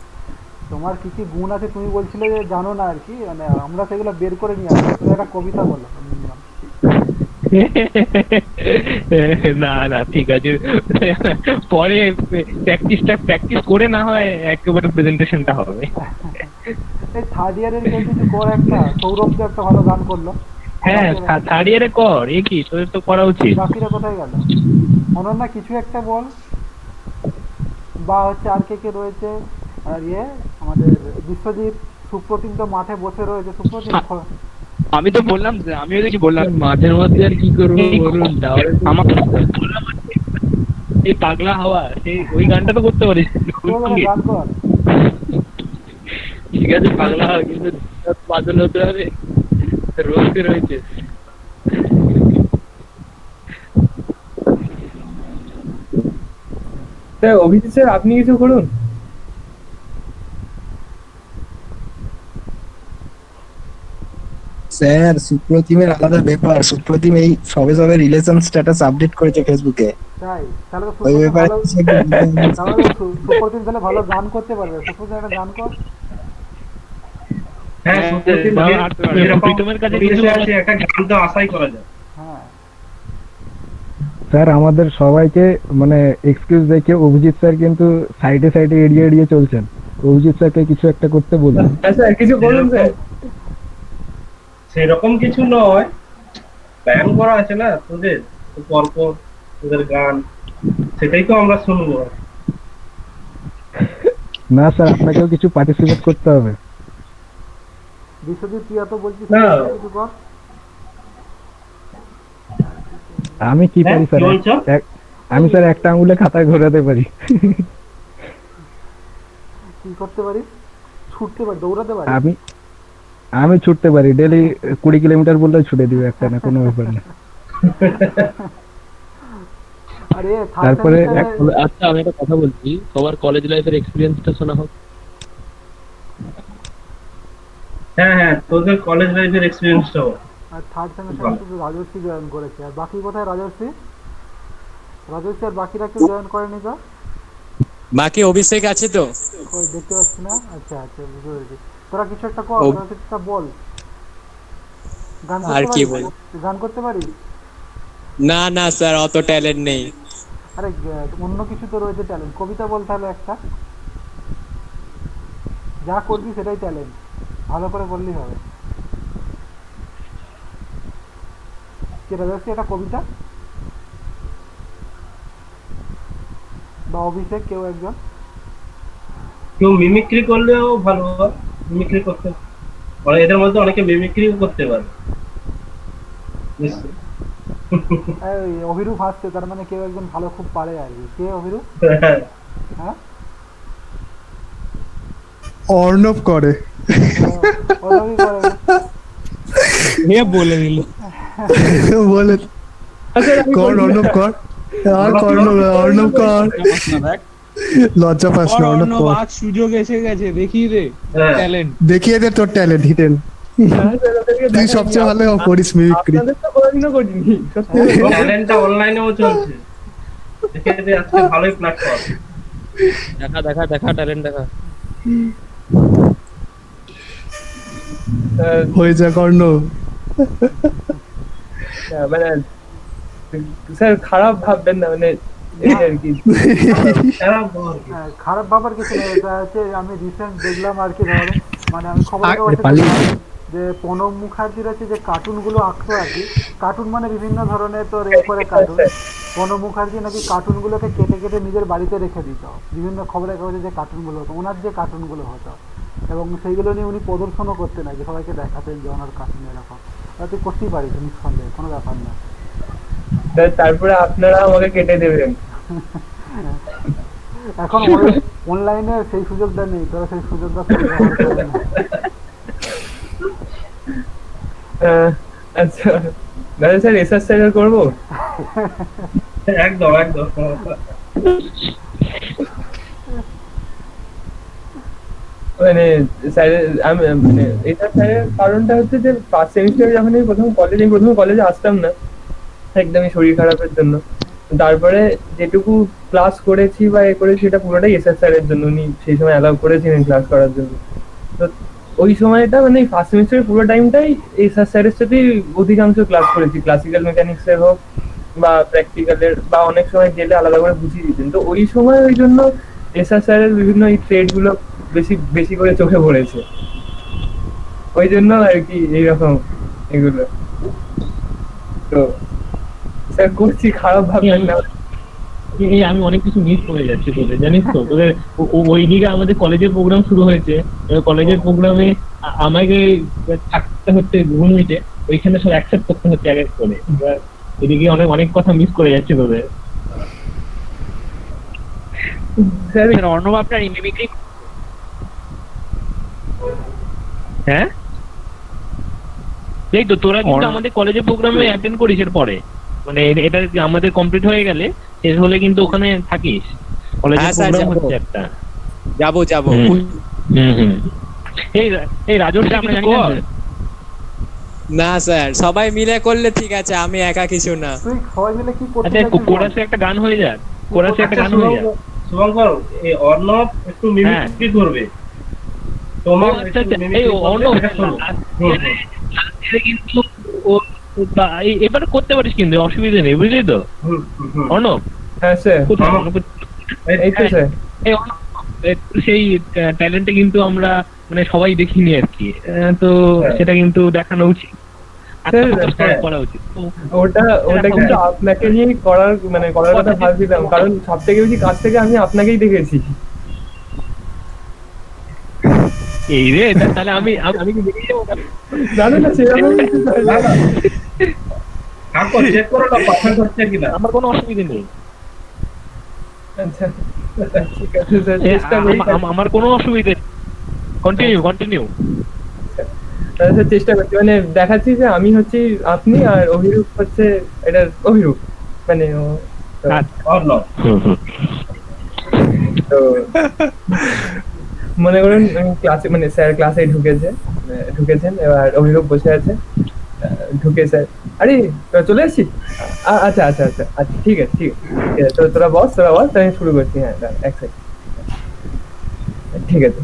তোমার কি কি গুণ আছে তুমি বলছিলে যে জানো না আর কি, মানে আমরা সেগুলো বের করে নিয়ে আসবো। তুমি একটা কবিতা বলো।
না না ঠিক আছে, পরে প্র্যাকটিস করে না হয় একেবারে প্রেজেন্টেশনটা হবে।
এই থার্ড ইয়ারের কেউ কিছু কর একটা, সৌরভ তো একটা ভালো গান করলো।
হ্যাঁ থার্ড ইয়ারে কর, এ কি তোদের তো করা উচিত।
বাকিরা কোথায় গেল? অনন্যা কিছু একটা বল, বা হচ্ছে আর কে কে রয়েছে? আর আমাদের বিশ্বজিৎ, সুপ্রতিম তো মাঠে বসে রয়েছে। সুপ্রতিম
আমি তো বললাম যে আমিও দেখি বললাম মাঝের মধ্যে আর কি করবো বলুন। আমাকে এই পাগলা হাওয়া, সেই ওই গানটা তো করতে পারিস।
গান কর।
ঠিক আছে পাগলা হাওয়া, কিন্তু বাদল হতে হবে, রোজকে রয়েছে।
অভিজিৎ স্যার আপনি কিছু করুন।
স্যার সুপ্রতিমের আলাদা ব্যাপার, সুপ্রতিম এই সবে সবে রিলেশন স্ট্যাটাস আপডেট করেছে ফেসবুকে।
তাই তাহলে তো
ওই
সুপ্রতিম
ব্যাপারে
ভালো,
কিছু একটু বলবেন?
তাহলে সুপ্রতিম তাহলে ভালো গান করতে পারবে। সুপ্রতিম একটা গান কর।
হ্যাঁ সুপ্রতিম
প্রীতমের কাছে কিছু
আছে, একটা গান তো আশাই করা যায়।
হ্যাঁ
স্যার আমাদের সবাইকে মানে এক্সকিউজ দেখে অভিজিৎ স্যার কিন্তু সাইডে সাইডে এড়িয়ে এড়িয়ে চলছেন। অভিজিৎ স্যারকে কিছু একটা করতে বলুন।
হ্যাঁ স্যার কিছু বলুন স্যার।
সেরকম কিছু নয়, প্ল্যান করা আছে না তোদের, তো পরপর তোদের গান, সেটাই তো আমরা শুনবো।
না স্যার আপনাকেও কিছু পার্টিসিপেট করতে হবে।
বিশ্বজিৎ তুই এত বলছিস,
না।
কিছু কর।
আমি কি পারি স্যার,
কি বলছো?
আমি স্যার একটা আঙুলে খাতা ঘোরাতে পারি।
কি করতে পারিস? ছুটতে পারি, দৌড়াতে পারি।
আমি ছুটতে পারি, ডেলি 20 কিলোমিটার বললে ছুটে দিবে একটা না, কোনো ব্যাপার না।
আরে
তারপরে
আচ্ছা আমি একটা কথা বলছি, সবার কলেজ লাইফের এক্সপিরিয়েন্সটা শোনা হোক।
হ্যাঁ হ্যাঁ, তোদের কলেজ লাইফের এক্সপিরিয়েন্সটা বল।
আর থার্ড সেমিস্টারে শুধু রাজশ্রী জয়েন করেছে, আর বাকি কোথায় রাজশ্রী? রাজশ্রী আর বাকিরা কেউ জয়েন করেনি তো?
বাকি অভিষেক আছে তো?
কই দেখতে পাচ্ছি না। আচ্ছা আচ্ছা বুঝতে পেরেছি। তোরা কিছু একটা কর, তোরা কিছু একটা বল। গান
আর
করতে
কি
পারিস? গান করতে পারিস?
না না স্যার, অত ট্যালেন্ট নেই।
আরে অন্য কিছু তো রয়েছে ট্যালেন্ট। কবিতা বল তাহলে একটা। যা করবি সেটাই ট্যালেন্ট, ভালো করে বললেই হবে। কি রাজশ্রী একটা কবিতা বা অভিষেক কেউ একজন।
কেউ মিমিক্রি করলেও ভালো হয়, মিমিক্রি করতে পারে, এদের মধ্যে অনেকে মিমিক্রিও করতে পারে।
এই অভিরূপ হাসছে, তার মানে কেউ একজন ভালো খুব পারে আর কি। কে অভিরূপ? হ্যাঁ
অর্ণব করে।
অভিরূপ করে না?
বলে দিল
বলে কর অর্ণব কর, আর অর্ণব কর, লজ্জা পাস না অর্ণব কর।
আজ সুযোগ এসে গেছে, দেখিয়ে দে ট্যালেন্ট।
দেখিয়ে দে তোর ট্যালেন্ট হিটেন। তুই সবচেয়ে ভালো করিস মিমিক্রি।
আপনাদের তো কোনোদিনও করিনি সত্যি।
ট্যালেন্টটা অনলাইনেও চলছে, দেখে দে, আজকে ভালোই প্ল্যাটফর্ম।
দেখা দেখা দেখা ট্যালেন্ট দেখা।
হয়ে যা অর্ণব।
মানে স্যার খারাপ ভাববেন না, মানে এই আর কি।
খারাপ ভাবার কিছু নেই। এটা হচ্ছে আমি রিসেন্ট দেখলাম আর কি, ধরো মানে আমি খবরের যে প্রণব মুখার্জির হচ্ছে যে কার্টুনগুলো আঁকতো আর কি। কার্টুন মানে বিভিন্ন ধরনের তোর এরপরে কার্টুন। প্রণব মুখার্জি নাকি কার্টুনগুলোকে কেটে কেটে নিজের বাড়িতে রেখে দিত। বিভিন্ন খবরের কাগজে যে কার্টুনগুলো হতো, ওনার যে কার্টুনগুলো হতো, এবং সেইগুলো নিয়ে উনি প্রদর্শনও করতেন আর কি, সবাইকে দেখাতেন যে ওনার কার্টুন এরকম। তুই করতেই পারিস নিঃসন্দেহে, কোনো ব্যাপার না।
তারপরে আপনারা আমাকে কেটে দেবেন।
এখন অনলাইনে সেই সুযোগটা নেই, তোরা সেই সুযোগটা
আচ্ছা দাদা স্যার এসআর স্যার করবো?
একদম একদম।
মানে স্যারের আমি মানে এসআর স্যারের কারণটা হচ্ছে যে ফার্স্ট সেমিস্টারে যখন আমি প্রথম কলেজে আসতাম না একদমই শরীর খারাপের জন্য। তারপরে যেটুকু ক্লাস করেছি বা এ করেছি সেটা পুরোটাই এসআর স্যারের জন্য, উনি সেই সময় অ্যালাউ করেছিলেন ক্লাস করার জন্য। তো ওই সময়টা মানে ফার্স্ট সেমিস্টারের পুরো টাইমটাই এসআর স্যারের সাথেই অধিকাংশ ক্লাস করেছি, ক্লাসিক্যাল মেকানিক্সের হোক বা প্র্যাকটিক্যালের, বা অনেক সময় গেলে আলাদা করে বুঝিয়ে দিতেন। তো ওই সময় ওই জন্য এসআর স্যারের বিভিন্ন এই ট্রেড গুলো বেশি করে চোখে পড়েছে, ওই জন্য আর কি এইরকম এগুলো। তো স্যার করছি, খারাপ ভাববেন না।
আমি অনেক কিছু মিস করে যাচ্ছি তোদের, জানিস তো। তোদের ওইদিকে আমাদের কলেজের প্রোগ্রাম শুরু হয়েছে, কলেজের প্রোগ্রামে আমাকে থাকতে হচ্ছে গুগল মিটে, ওইখানে সব অ্যাকসেপ্ট করতে হচ্ছে এক এক করে। এদিকে অনেক কথা মিস করে যাচ্ছে তোদের।
স্যার অর্ণব আপনার মিমিক্রি,
হ্যাঁ এই তো তোরা কিন্তু আমাদের কলেজের প্রোগ্রামে অ্যাটেন্ড করিস এর পরে, মানে এটা আমাদের কমপ্লিট হয়ে গেলে শেষ হলে কিন্তু ওখানে থাকিস। কলেজের প্রোগ্রাম হচ্ছে একটা।
যাবো
এই রাজস্বী আপনি জানেন?
না স্যার, সবাই মিলে করলে ঠিক আছে, আমি একা কিছু না।
তুই সবাই মিলে কি করতে
আচ্ছা
চাইছিস বল?
কোরাসে একটা গান হয়ে যাক, কোরাসে একটা
আচ্ছা,
গান হয়ে যাক।
শুভঙ্কর, এই অর্ণব একটু মিমিক্রি করবে, তোমার
ও আচ্ছা
একটু
আচ্ছা, এই
মিমিক্রি করবে,
অর্ণব
এটা শোনো।
কিন্তু এবার করতে পারিস কিন্তু অসুবিধা নেই, বুঝলি তো অর্ণব?
হ্যাঁ স্যার,
কোথায়
এই তো স্যার।
এই অর্ণব, সেই ট্যালেন্টে কিন্তু আমরা মানে সবাই দেখিনি আর কি, তো সেটা কিন্তু দেখানো উচিত, আত্মপ্রকাশ করা উচিত।
ওটা কিন্তু আপনাকে নিয়ে করার কথা ভাবছিলাম, কারণ সব থেকে বেশি কাছ থেকে আমি আপনাকেই দেখেছি।
এই রে, তাহলে আমি আমি কি দেখে যাবো?
জানো না সেরকম
চেক করো না পারফেক্ট হচ্ছে কিনা।
আমার কোনো অসুবিধা নেই।
আচ্ছা ঠিক আছে স্যার, চেষ্টা করি।
আমার কোনো অসুবিধা নেই, কন্টিনিউ।
স্যার চেষ্টা করছি, মানে দেখাচ্ছি যে আমি হচ্ছি আপনি আর অভিরূপ হচ্ছে এটা অভিরূপ, মানে তো মনে করুন ক্লাসে, মানে স্যার ক্লাসে ঢুকেছেন, এবার অভিরূপ বসে আছে, ঢুকে স্যার আরে চলে এসেছি, আচ্ছা আচ্ছা আচ্ছা আচ্ছা ঠিক আছে ঠিক আছে, তো তোরা বস আমি শুরু করছি। হ্যাঁ এক সেকেন্ড, ঠিক আছে।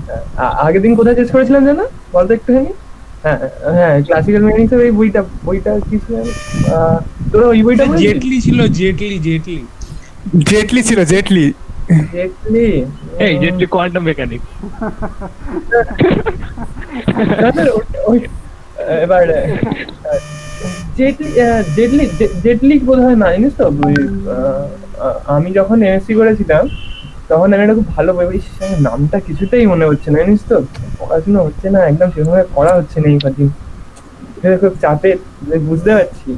আগের দিন কোথায় শেষ করেছিলাম জানো বলতো একটুখানি? হ্যাঁ হ্যাঁ, ক্লাসিক্যাল মেকানিক্স এর এই বইটা কি ছিল, তোরা ওই বইটা
জেটলি ছিল, জেটলি
ছিল, জেটলি
এই জেটলি কোয়ান্টাম মেকানিক্স।
এবার জেটলি বোধ হয় না, জানিস তো আমি যখন এমএসসি করেছিলাম তখন আমি একটা খুব ভালো বই, নামটা কিছুতেই মনে হচ্ছে না, জানিস তো পড়াশোনা হচ্ছে না একদম, সেভাবে করা হচ্ছে না এই কদিন, খুব চাপে, বুঝতে পারছি।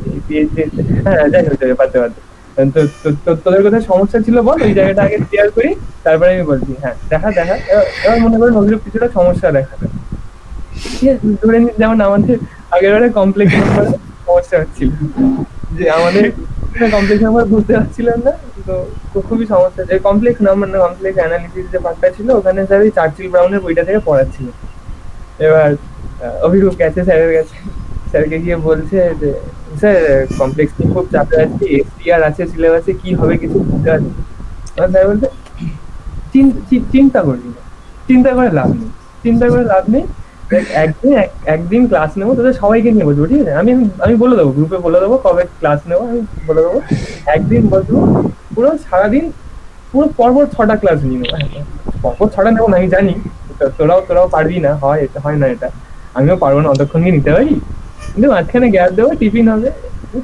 হ্যাঁ যাই হোক, পারতে তোদের কোথায় সমস্যা ছিল বল, ওই জায়গাটা আগে ক্লিয়ার করি, তারপরে আমি বলছি। হ্যাঁ দেখা এবার মনে করেন নজরুল কিছুটা সমস্যা দেখাবে, ঠিক আছে? ধরে নিন যেমন আমাদের আগের বারে কমপ্লেক্স নাম্বার সমস্যা হচ্ছিল, যে আমাদের কমপ্লেক্স নাম্বার বুঝতে পারছিলাম না, তো খুবই সমস্যা। কমপ্লেক্স নাম্বার না, কমপ্লেক্স অ্যানালিসিস যে পার্টটা ছিল ওখানে স্যার ওই চার্চিল ব্রাউনের বইটা থেকে পড়াচ্ছিল। এবার অভিরূপ গেছে স্যারের কাছে, স্যারকে গিয়ে বলছে যে স্যার কমপ্লেক্স নিয়ে খুব চাপে আছি, এসটিআর আছে সিলেবাসে, কি হবে কিছু বুঝতে পারছি। স্যার বলছে চিন্তা করে লাভ নেই, একদিন ক্লাস নেবো, তোদের সবাইকে নিয়ে বসবো, ঠিক আছে? আমি বলে দেবো, গ্রুপে বলে দেবো কবে ক্লাস নেবো, আমি বলে দেবো একদিন বসবো, পুরো সারাদিন পুরো পরপর 6টা ক্লাস নিয়ে নেবো। পরপর 6টা নেবো না আমি জানি, তোরাও পারবি না, হয় না এটা, আমিও পারবো না অতক্ষণ কি নিতে পারি, কিন্তু মাঝখানে গ্যাপ দেবো, টিফিন হবে,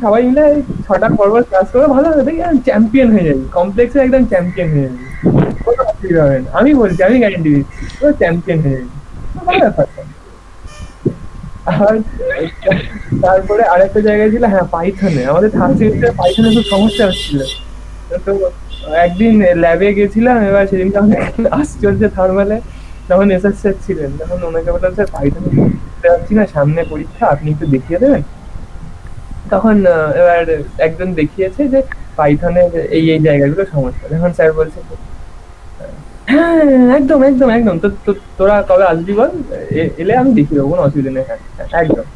সবাই মিলে 6টা পরপর ক্লাস করবো, ভালো হবে, দেখি চ্যাম্পিয়ন হয়ে যাবি, কমপ্লেক্সে একদম চ্যাম্পিয়ন হয়ে যাবি, কোনো অসুবিধা হবে না, আমি বলছি, আমি গ্যারেন্টি দিচ্ছি, পুরো চ্যাম্পিয়ন হয়ে যাবি, ভালো ব্যাপারটা। আর তারপরে আরেকটা জায়গায় ছিল, হ্যাঁ পাইথনে, আমাদের থার্ড সেমিস্টারে পাইথনে খুব সমস্যা হচ্ছিল, তো একদিন ল্যাবে গেছিলাম, এবার সেদিনকে আমাদের আশ্চর্য থার্মালে তখন এসএস স্যার ছিলেন, তখন ওনাকে বললাম স্যার পাইথনে বুঝতে পারছি না, সামনে পরীক্ষা, আপনি একটু দেখিয়ে দেবেন। তখন এবার একজন দেখিয়েছে যে পাইথনের এই জায়গাগুলো সমস্যা, তখন স্যার বলছে হ্যাঁ একদম তোরা কবে আসবি বল, এলে আমি দেখিয়ে দেবো, কোনো অসুবিধা নেই। হ্যাঁ একদম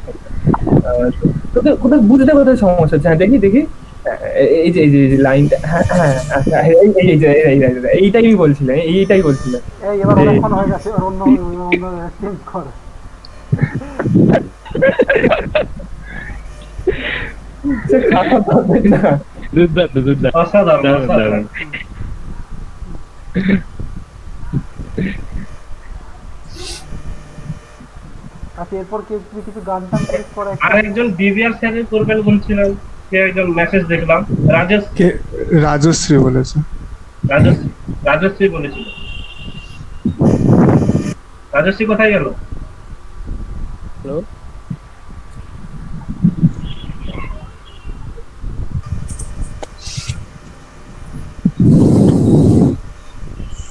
তোকে কোথায় বুঝতে কোথায় সমস্যা হচ্ছে, হ্যাঁ দেখি এই যে লাইনটা, হ্যাঁ আচ্ছা এইটাই বলছিলেন।
এই এবার অনেকক্ষণ হয়ে গেছে, এবার অন্য চেঞ্জ কর।
অসাধারণ।
আচ্ছা এরপর কিছু গান টান করে
আরেকজন বিবিআর স্যারের করবেন বলছিলেন, কে একজন মেসেজ দেখলাম,
রাজশ্রী বলেছে,
রাজশ্রী বলেছিল। রাজশ্রী কোথায় গেল?
হ্যালো,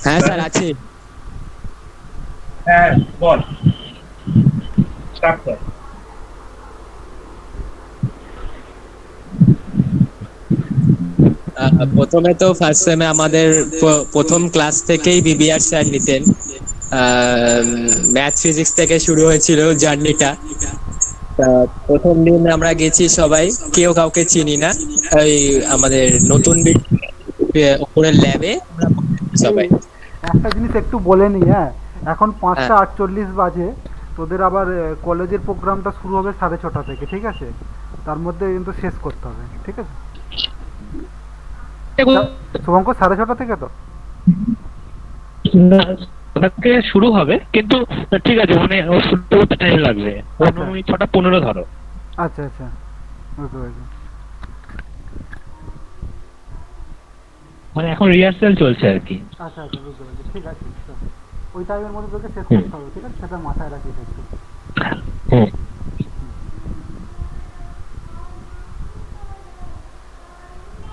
হ্যাঁ স্যার আছে।
হ্যাঁ বল, স্টার্ট কর।
প্রথমে তো ফার্স্ট সেমে আমাদের প্রথম ক্লাস থেকেই বিবিআর স্যার নিতেন, ম্যাথ ফিজিক্স থেকে শুরু হয়েছিল জার্নিটা। তা প্রথম দিন আমরা গেছি সবাই, কেউ কাউকে চিনি না। ওই আমাদের নতুন উপরের ল্যাবে সবাই।
একটা জিনিস একটু বলে নি, হ্যাঁ এখন 5:48 বাজে, তোদের আবার কলেজের প্রোগ্রামটা শুরু হবে 6:30 থেকে, ঠিক আছে? তার মধ্যে কিন্তু শেষ করতে হবে, ঠিক আছে? শুভঙ্কর 6:30 থেকে তো
শুরু হবে, কিন্তু ঠিক আছে মানে ও শুরু করতে টাইম লাগবে, 6:15 ধরো।
আচ্ছা আচ্ছা, বুঝতে পেরেছি।
মানে এখন রিহার্সাল চলছে আর কি।
আচ্ছা আচ্ছা, বুঝতে পেরেছি, ঠিক আছে। ওই টাইমের মধ্যে তোকে শেষ করতে হবে, ঠিক আছে? সেটা মাথায় রাখিস একটু।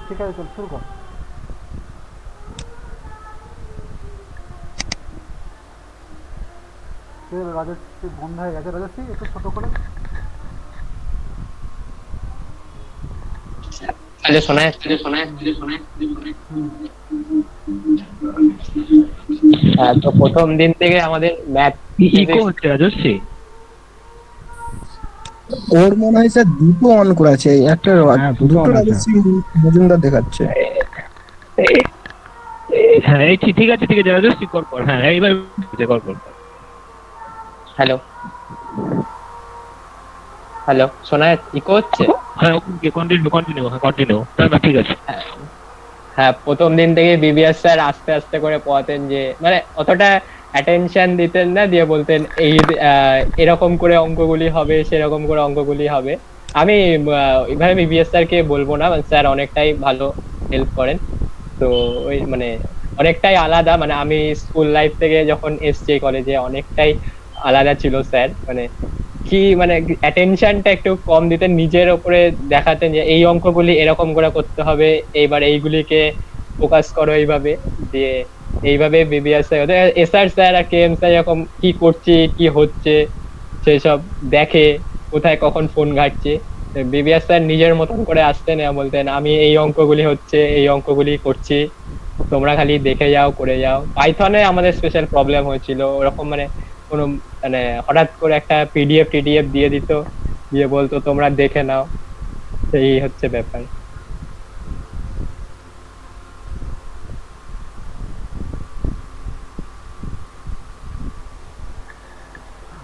ঠিক আছে, চল শুরু কর। রাজশ্রী বন্ধ হয়ে গেছে, রাজশ্রী একটু ছোট করে।
তো প্রথম দিন থেকে আমাদের ম্যাথ
ইকো হচ্ছে রাজশ্রী।
ওর মনে হয় স্যার দুটো অন করেছে, একটা দুটো রাজশ্রী মজুমদার দেখাচ্ছে।
হ্যাঁ এই ঠিক আছে ঠিক আছে রাজশ্রী কর। হ্যাঁ এইবার কর।
হ্যালো হ্যালো, শোনা ইকো হচ্ছে?
হ্যাঁ কন্টিনিউ। ঠিক আছে।
হ্যাঁ, প্রথম দিন থেকে বিবিআর স্যার আস্তে আস্তে করে পড়াতেন, যে মানে অতটা অ্যাটেনশন দিতেন না, দিয়ে বলতেন এই এরকম করে অঙ্কগুলি হবে, সেরকম করে অঙ্কগুলি হবে। আমি এইভাবে বিবিআর স্যারকে বলবো না, স্যার অনেকটাই ভালো হেল্প করেন। তো ওই মানে অনেকটাই আলাদা, মানে আমি স্কুল লাইফ থেকে যখন এসছি কলেজে অনেকটাই আলাদা ছিল স্যার। মানে কি মানে অ্যাটেনশনটা একটু কম দিতেন, নিজের উপরে দেখাতেন যে এই অঙ্কগুলি এরকম করে করতে হবে, এইবার এইগুলিকে ফোকাস করো এইভাবে, দিয়ে এইভাবে বিবিআর স্যার এসআর স্যার আর কে এম স্যার এরকম কি করছে কি হচ্ছে সেই সব দেখে, কোথায় কখন ফোন ঘাটছে। বিবিআর স্যার নিজের মতন করে আসতেন, বলতেন আমি এই অঙ্কগুলি হচ্ছে, এই অঙ্কগুলি করছি, তোমরা খালি দেখে যাও, করে যাও। পাইথনে আমাদের স্পেশাল প্রবলেম হয়েছিল, ওরকম মানে কোনো মানে হঠাৎ করে একটা পিডিএফ দিয়ে দিত, দিয়ে বলতো তোমরা দেখে নাও, এই হচ্ছে ব্যাপার।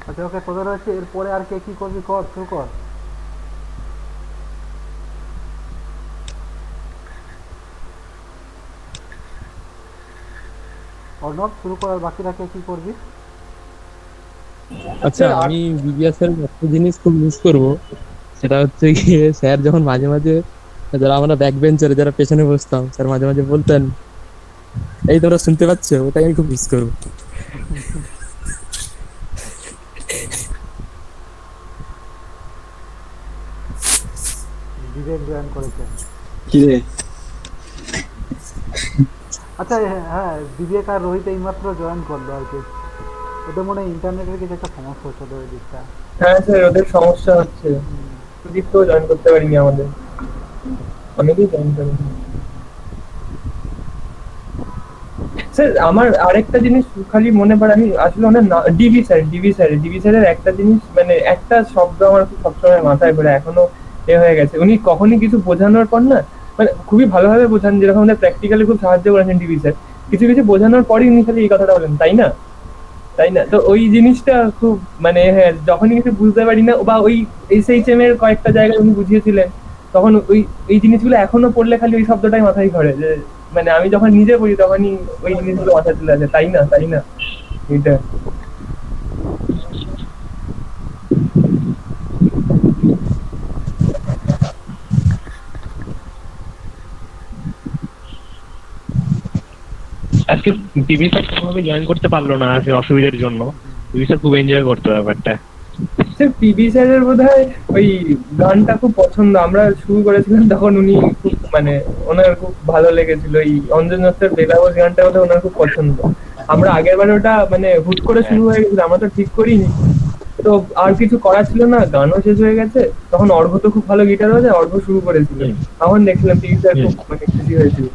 আচ্ছা ওকে, তোদের হচ্ছে এরপরে আর কে কি করবি, কর শুরু কর। অর্ণব শুরু কর, আর বাকিরা কে কি করবি?
আচ্ছা আমি বিবিআর স্যার একটা জিনিস খুব মিস করবো, সেটা হচ্ছে গিয়ে স্যার যখন মাঝে মাঝে যারা আমরা ব্যাক বেঞ্চারে যারা পেছনে বসতাম, স্যার মাঝে মাঝে বলতেন এই তোমরা শুনতে পাচ্ছ, ওটাই আমি খুব মিস করবো।
বিবেক জয়েন করেছে।
কি রে?
আচ্ছা হ্যাঁ, বিবেক আর রোহিত এইমাত্র জয়েন করলো আর কি। ওদের মনে হয় ইন্টারনেটের কিছু একটা সমস্যা হচ্ছে ওদের দিকটা।
হ্যাঁ স্যার, ওদের সমস্যা হচ্ছে। সুদীপ তো জয়েন করতে পারিনি আমাদের, অনেকেই জয়েন করেনি। স্যার আমার আরেকটা জিনিস খালি মনে পড়ে, আমি আসলে অনেক ডিবি স্যারের একটা জিনিস, মানে একটা শব্দ আমার খুব সবসময় মাথায় ঘোরে, এখনো এ হয়ে গেছে। উনি কখনই কিছু বোঝানোর পর না, মানে খুবই ভালোভাবে বোঝান, যেরকম আমাদের প্র্যাকটিক্যালি খুব সাহায্য করেছেন ডিবি স্যার। কিছু কিছু বোঝানোর পরই উনি খালি এই কথাটা বলেন, তাই না? তো ওই জিনিসটা খুব মানে হ্যাঁ, যখনই কিছু বুঝতে পারি না, বা ওই এসএইচএম এর কয়েকটা জায়গায় উনি বুঝিয়েছিলেন, তখন ওই জিনিসগুলো এখনো পড়লে খালি ওই শব্দটাই মাথায় ঘরে, যে মানে আমি যখন নিজে পড়ি তখনই ওই জিনিসগুলো মাথায় চলে আসে, তাই না এটা।
আজকে টিভি স্যার কোনোভাবে জয়েন করতে পারলো না আজকে অসুবিধার জন্য। টিভি স্যার খুব এনজয় করতো ব্যাপারটা।
স্যার পিবি স্যারের বোধহয় ওই গানটা খুব পছন্দ, আমরা শুরু করেছিলাম তখন উনি খুব মানে ওনার খুব ভালো লেগেছিল, এই অঞ্জন দত্তের বেলাবস গানটা বোধহয় ওনার খুব পছন্দ। আমরা আগের বার ওটা মানে হুট করে শুরু হয়ে গেছিল, আমরা তো ঠিক করিনি, তো আর কিছু করা ছিল না, গানও শেষ হয়ে গেছে, তখন অর্ঘ্য তো খুব ভালো গিটার বাজায়, অর্ঘ্য শুরু করেছিল, তখন দেখছিলাম পিবি স্যার খুব মানে খুশি হয়েছিল।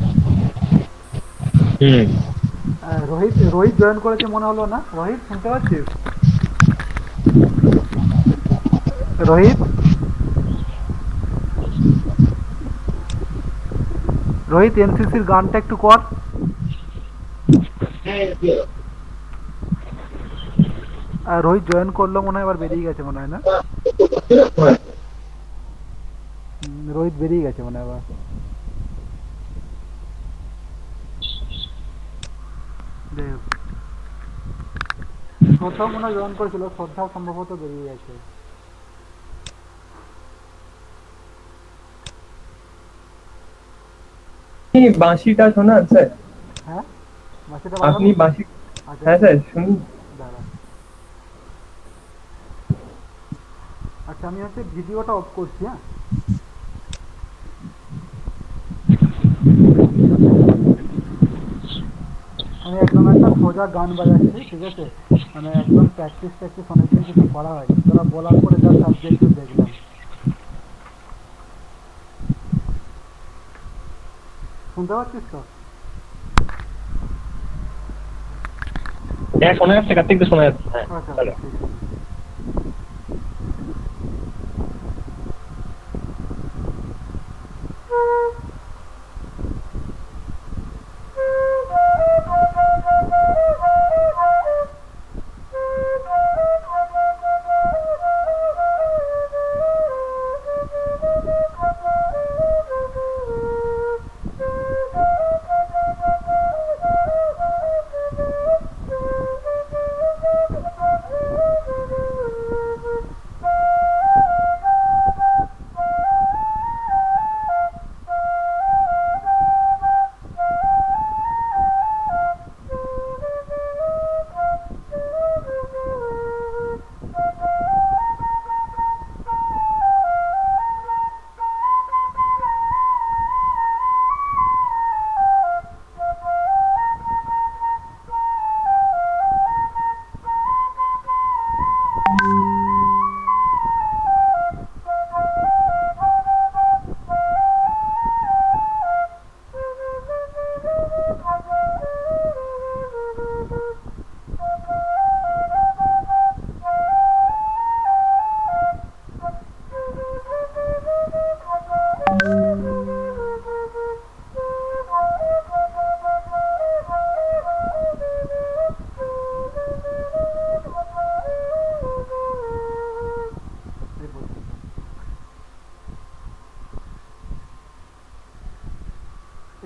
রোহিত জয়েন করেছে মনে হলো না? রোহিত শুনতে পাচ্ছিস? রোহিত রোহিত এনসিসির গানটা একটু কর। রোহিত জয়েন করলো মনে হয়, এবার বেরিয়ে গেছে মনে হয় না? রোহিত বেরিয়ে গেছে মনে হয় আবার। শ্রদ্ধাও মনে হয় জয়েন করেছিল, শ্রদ্ধাও সম্ভবত বেরিয়ে গেছে।
বাঁশিটা শোনান স্যার?
হ্যাঁ বাকিটা
আপনি
বাজাবো।
বাঁশি,
আচ্ছা
হ্যাঁ স্যার শুনুন।
দাঁড়া, আচ্ছা আমি হচ্ছে ভিডিওটা অফ করছি। হ্যাঁ আমি একদম একটা সোজা গান বাজাচ্ছি, ঠিক আছে? মানে একদম প্র্যাকটিস ট্যাকটিস অনেকদিন কিছু করা হয়নি, তোরা বলার পরে যা সাবজেক্ট দেখলাম। শুনতে পাচ্ছিস তো?
হ্যাঁ শোনা যাচ্ছে, কার্তিক তো শোনা যাচ্ছে। হ্যাঁ
আচ্ছা
হ্যালো।
ঠিক আছে।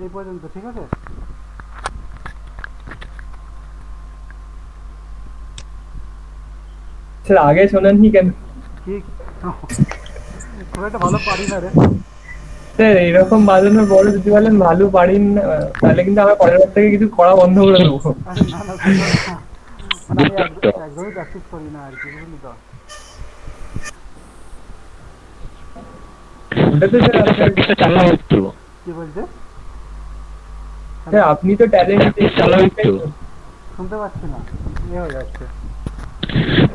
এই পর্যন্ত ঠিক আছে?
স্যার আগে শোনাননি কেন?
কি খুব একটা ভালো পারি না রে।
স্যার এরকম বাজানোর পরে যদি বলেন ভালো পারি না, তাহলে কিন্তু আমরা পরের বার থেকে কিছু করা বন্ধ করে দেবো।
আরে না না মানে আমি একদমই প্র্যাকটিস করি না আর কি, বুঝলি তো?
ওটা তো স্যার
প্র্যাকটিসটা চালাও একটু।
কি বলছে?
স্যার আপনি তো ট্যালেন্ট
চালাও একটু।
শুনতে পাচ্ছি না, ইয়ে হয়ে যাচ্ছে।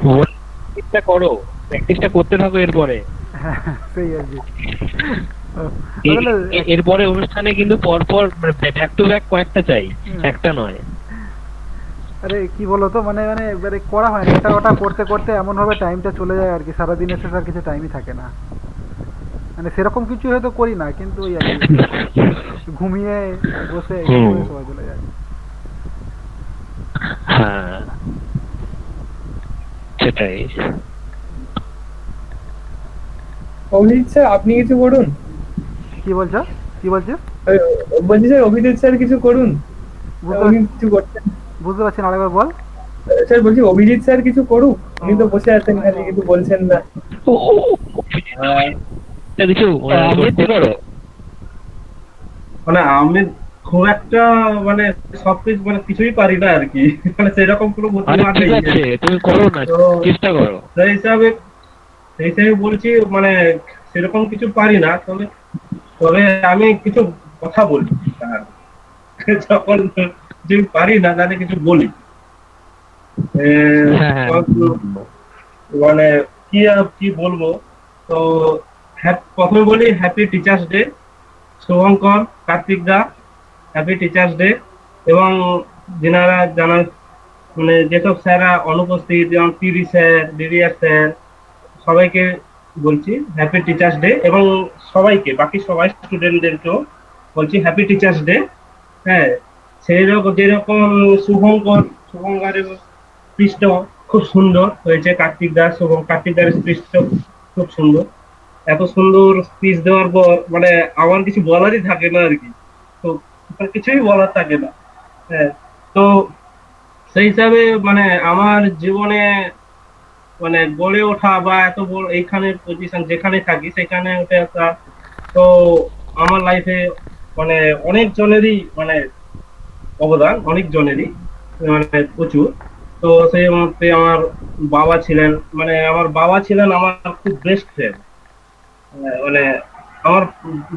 প্র্যাকটিসটা করো, প্র্যাকটিসটা করতে থাকো এরপরে।
হ্যাঁ সেই আর কি।
এরপরে অনুষ্ঠানে কিন্তু পরপর ব্যাক টু ব্যাক কয়েকটা চাই, একটা নয়।
আরে কি বলতো, মানে মানে এবারে করা হয় না, এটা ওটা করতে করতে এমন ভাবে টাইমটা চলে যায় আর কি, সারাদিন এসে আর কিছু টাইমই থাকে না। মানে সেরকম কিছু হয়তো করি না, কিন্তু ওই আর কি ঘুমিয়ে বসে সময় চলে যায়।
হ্যাঁ সেটাই।
অভিজিৎ স্যার আপনি কিছু করুন।
কি বলছো? কি বলছিস?
বলছি স্যার অভিজিৎ স্যার কিছু করুন। উনি কিছু করছেন,
বুঝতে পারছি না, আরেকবার বল।
স্যার বলছি অভিজিৎ স্যার কিছু করুক, উনি তো বসে আছেন খালি কিছু বলছেন না।
কিছু
মানে আমি খুব একটা মানে সবকিছু মানে কিছুই পারি না আর কি, মানে সেরকম কোনো বুদ্ধিমান নেই।
তুমি করো না, চেষ্টা করো।
সেই হিসাবে বলছি, মানে সেরকম কিছু পারি না, তবে তবে আমি কিছু কথা বলি যখন যে পারি না তাহলে কিছু বলি। মানে কি আর কি বলবো, তো প্রথমে বলি happy teachers day Shubhankar, Kartik দা, হ্যাপি টিচার্স ডে। এবং যেনারা জানা মানে যেসব স্যাররা অনুপস্থিত, যেমন পিডি স্যার, ডিডিআর স্যার, সবাইকে বলছি হ্যাপি টিচার্স ডে, এবং সবাইকে, বাকি সবাই স্টুডেন্টদেরকেও বলছি হ্যাপি টিচার্স ডে। হ্যাঁ, সেই রকম যেরকম শুভঙ্করের পৃষ্ঠ খুব সুন্দর হয়েছে, কার্তিক দার পৃষ্ঠ খুব সুন্দর। এত সুন্দর স্পিচ দেওয়ার পর মানে আমার কিছু বলারই থাকে না আর কি, তো কিছুই বলার থাকে না। হ্যাঁ, তো সেই হিসাবে মানে আমার জীবনে মানে গড়ে ওঠা বা এত বড় এইখানে পজিশন যেখানে থাকি সেখানে উঠে আসা, তো আমার লাইফে মানে অনেক জনেরই মানে অবদান, অনেক জনেরই মানে প্রচুর। তো সেই মধ্যে আমার বাবা ছিলেন, আমার বাবা ছিলেন আমার খুব বেস্ট ফ্রেন্ড। মানে আমার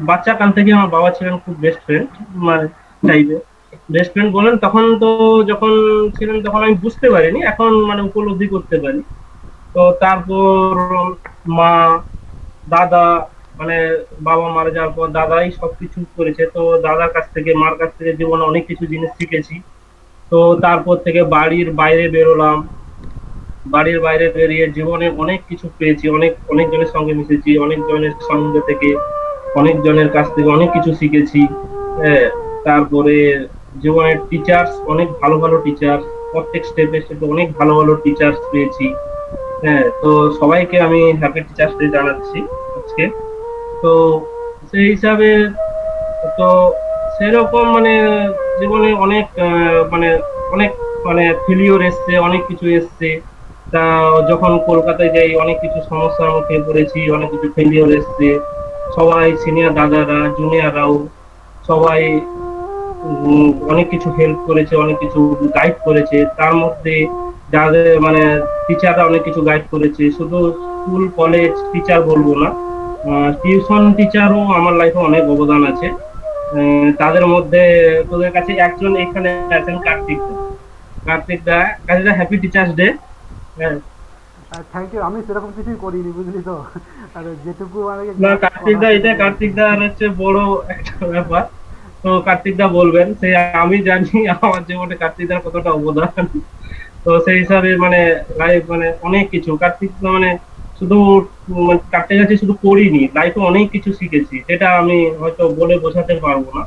বাচ্চা কাল থেকে আমার বাবা ছিলেন খুব বেস্ট ফ্রেন্ড, মানে টাইপের বেস্ট ফ্রেন্ড বলেন। তখন তো যখন ছিলেন তখন আমি বুঝতে পারিনি, এখন মানে উপলব্ধি করতে পারি। তো তারপর মা, দাদা, মানে বাবা মারা যাওয়ার পর দাদাই সবকিছু করেছে। তো দাদার কাছ থেকে, মার কাছ থেকে জীবনে অনেক কিছু জিনিস শিখেছি। তো তারপর থেকে বাড়ির বাইরে বেরোলাম, বাড়ির বাইরে বেরিয়ে জীবনে অনেক কিছু পেয়েছি, অনেকজনের সঙ্গে মিশেছি, অনেকজনের সঙ্গে থেকে অনেকজনের কাছ থেকে অনেক কিছু শিখেছি। হ্যাঁ, তারপরে জীবনের টিচার্স, অনেক ভালো ভালো টিচার, প্রত্যেক স্টেপে স্টেপে অনেক ভালো ভালো টিচার্স পেয়েছি। হ্যাঁ, তো সবাইকে আমি হ্যাপি টিচার্স ডে জানাচ্ছি আজকে। তো সেই হিসাবে তো সেরকম মানে জীবনে অনেক অনেক ফেলিওর এসছে, অনেক কিছু এসছে। তা যখন কলকাতায় যাই অনেক কিছু সমস্যার মুখে পড়েছি, অনেক কিছু ফেলিওর এসছে। সবাই সিনিয়র দাদারা, জুনিয়ররাও সবাই অনেক কিছু হেল্প করেছে, অনেক কিছু গাইড করেছে। তার মধ্যে যাদের মানে টিচাররা অনেক কিছু গাইড করেছে, শুধু স্কুল কলেজ টিচার বলবো না, টিউশন টিচারও আমার লাইফে অনেক অবদান আছে। তাদের মধ্যে তোদের কাছে একজন এখানে আছেন, কার্তিক দা হ্যাপি টিচার্স ডে। হ্যাঁ,
থ্যাংক ইউ। আমি সেরকম কিছুই করিনি, বুঝলি তো। আর যেটুকু মানে
না কার্তিক দা হচ্ছে বড় একটা ব্যাপার। তো কার্তিক দা বলবেন, সে আমি জানি আমার জীবনে কার্তিক দার কতটা অবদান। তো সেই হিসাবে মানে লাইফ মানে অনেক কিছু কার্তিক মানে শুধু কার্তিক কাছে শুধু পড়িনি, লাইফে অনেক কিছু শিখেছি, যেটা আমি হয়তো বলে বোঝাতে পারবো না।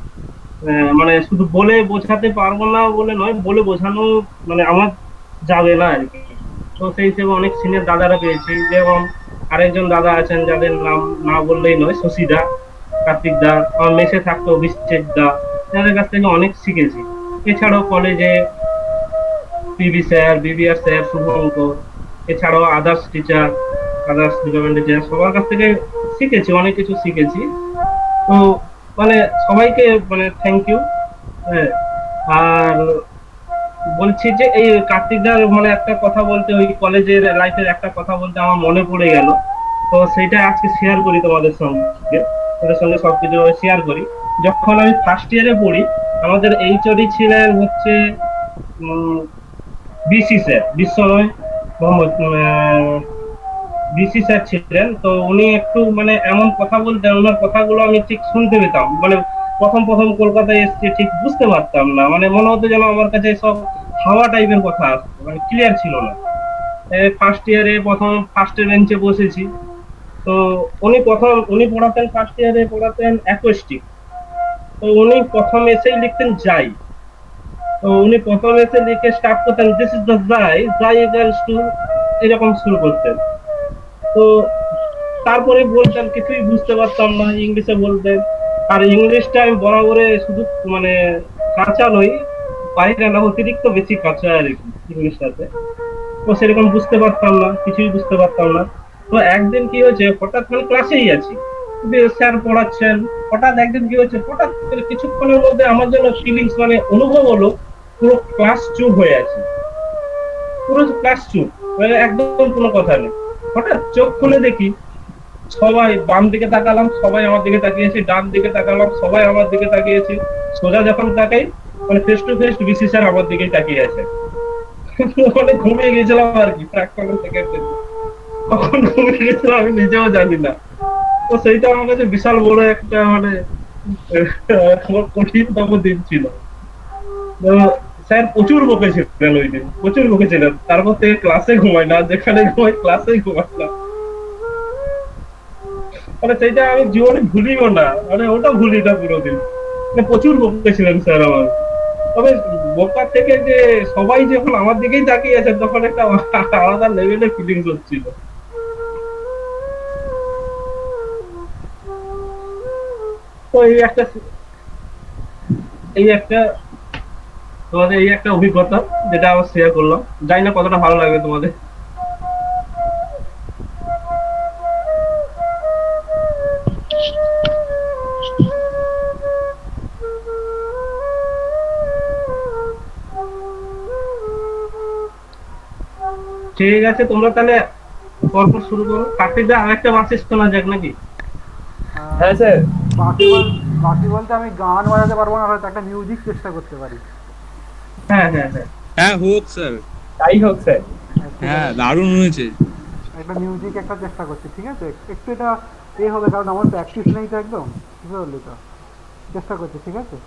মানে শুধু বলে বোঝাতে পারবো না বলে নয়, বলে বোঝানো মানে আমার যাবে না আর কি। তো সেই হিসেবে অনেক সিনিয়র দাদারা পেয়েছি, যেমন আরেকজন দাদা আছেন যাদের নাম না বললেই নয়, শশীদা, কার্তিক দা, আমার মেসে থাকতো অভিষেক দা, যাদের কাছ থেকে অনেক শিখেছি। এছাড়াও কলেজে পিবি স্যার, বিবিআর স্যার, শুভঙ্কর, এছাড়াও আদার্স ডিপার্টমেন্ট টিচার, সবার কাছ থেকে শিখেছি, অনেক কিছু শিখেছি। তো মানে সবাইকে মানে থ্যাংক ইউ। হ্যাঁ, আর বলছি যে এই কার্তিকদার মানে একটা কথা বলতে, ওই কলেজের লাইফের একটা কথা বলতে আমার মনে পড়ে গেল। তো সেইটা আজকে শেয়ার করি তোমাদের সঙ্গে সবকিছু শেয়ার করি। যখন আমি ফার্স্ট ইয়ারে পড়ি, আমাদের এইচওডি ছিলেন হচ্ছে BC sir, Biswanoy Mohammad BC sir ছিলেন। তো উনি একটু মানে এমন কথা বলতেন, ওনার কথাগুলো আমি ঠিক শুনতে পেতাম, মানে প্রথম কলকাতায় এসেছি ঠিক বুঝতে পারতাম না, মানে মনে হতো যেন আমার কাছে সব হাওয়া টাইপের কথা আসতো, মানে ক্লিয়ার ছিল না। ফার্স্ট ইয়ারে ফার্স্টের বেঞ্চে বসেছি। তো উনি পড়াতেন, ফার্স্ট ইয়ারে পড়াতেন অ্যাকোস্টিক। তো উনি প্রথম এসেই লিখতেন যাই। তো উনি প্রথম এসে লিখে স্টার্ট করতেন দিস ইজ দ্য যাই ইকুয়ালস টু, এরকম শুরু করতেন। তো তারপরে বলতেন, কিছুই বুঝতে পারতাম না, ইংলিশে বলতেন। আর ইংলিশটা আমি বরাবরে শুধু মানে কাঁচা নই, পারি না, অতিরিক্ত বেশি কাঁচা আর কি ইংলিশটাতে। তো সেরকম বুঝতে পারতাম না, কিছুই বুঝতে পারতাম না। তো একদিন কি হয়েছে, হঠাৎ মানে ক্লাসেই আছি, স্যার পড়াচ্ছেন, হঠাৎ একদিন কি হয়েছে, হঠাৎ কিছুক্ষণের মধ্যে আমার জন্য ফিলিংস মানে অনুভব হলো পুরো ক্লাস চুপ হয়ে আছে, পুরো ক্লাস চুপ, মানে একদম কোনো কথা নেই। হঠাৎ চোখ খুলে দেখি সবাই, বাম দিকে তাকালাম সবাই আমার দিকে তাকিয়েছে, ডান দিকে তাকালাম সবাই আমার দিকে তাকিয়েছে, সোজা যখন তাকাই মানে ফেস টু ফেস বিসি স্যার আমার দিকেই তাকিয়ে আছে। মানে ঘুমিয়ে গেছিলাম আর কি, কখন ঘুমিয়ে গেছিলাম আমি নিজেও জানি না। তো সেইটা আমার কাছে বিশাল বড় একটা মানে কঠিনতম দিন ছিল। স্যার প্রচুর বকেছিলেন ওই দিন, প্রচুর বকেছিলেন। তারপর থেকে ক্লাসে ঘুমাই না, যেখানে ঘুমাই ক্লাসেই ঘুমাই না। মানে সেইটা আমি জীবনে ভুলিও না, মানে ওটা ভুলি না কোনোদিন। মানে প্রচুর বকেছিলেন স্যার আমার। তবে বোকার থেকে যে সবাই যখন আমার দিকেই তাকিয়ে আছে তখন একটা আলাদা লেভেলের ফিলিংস হচ্ছিল। তো এই একটা তোমাদের এই একটা অভিজ্ঞতা যেটা আমার শেয়ার করলাম, জানি না কতটা ভালো লাগবে তোমাদের। ঠিক আছে, তোমরা তাহলে পরপর শুরু করো। কার্তিকদা আরেকটা মাসে শোনা যাক নাকি?
হ্যাঁ স্যার।
বাকি বলতে আমি গান বাজাতে পারবো না, হয়তো একটা মিউজিক চেষ্টা করতে পারি।
হ্যাঁ হ্যাঁ হ্যাঁ
হ্যাঁ হোক স্যার,
তাই হোক স্যার।
হ্যাঁ দারুণ হয়েছে।
একটা মিউজিক একটা চেষ্টা করছি, ঠিক আছে? একটু এটা হবে, কারণ আমার প্র্যাকটিস নেই তো একদম, বুঝতে পারলি তো? চেষ্টা করছি, ঠিক আছে?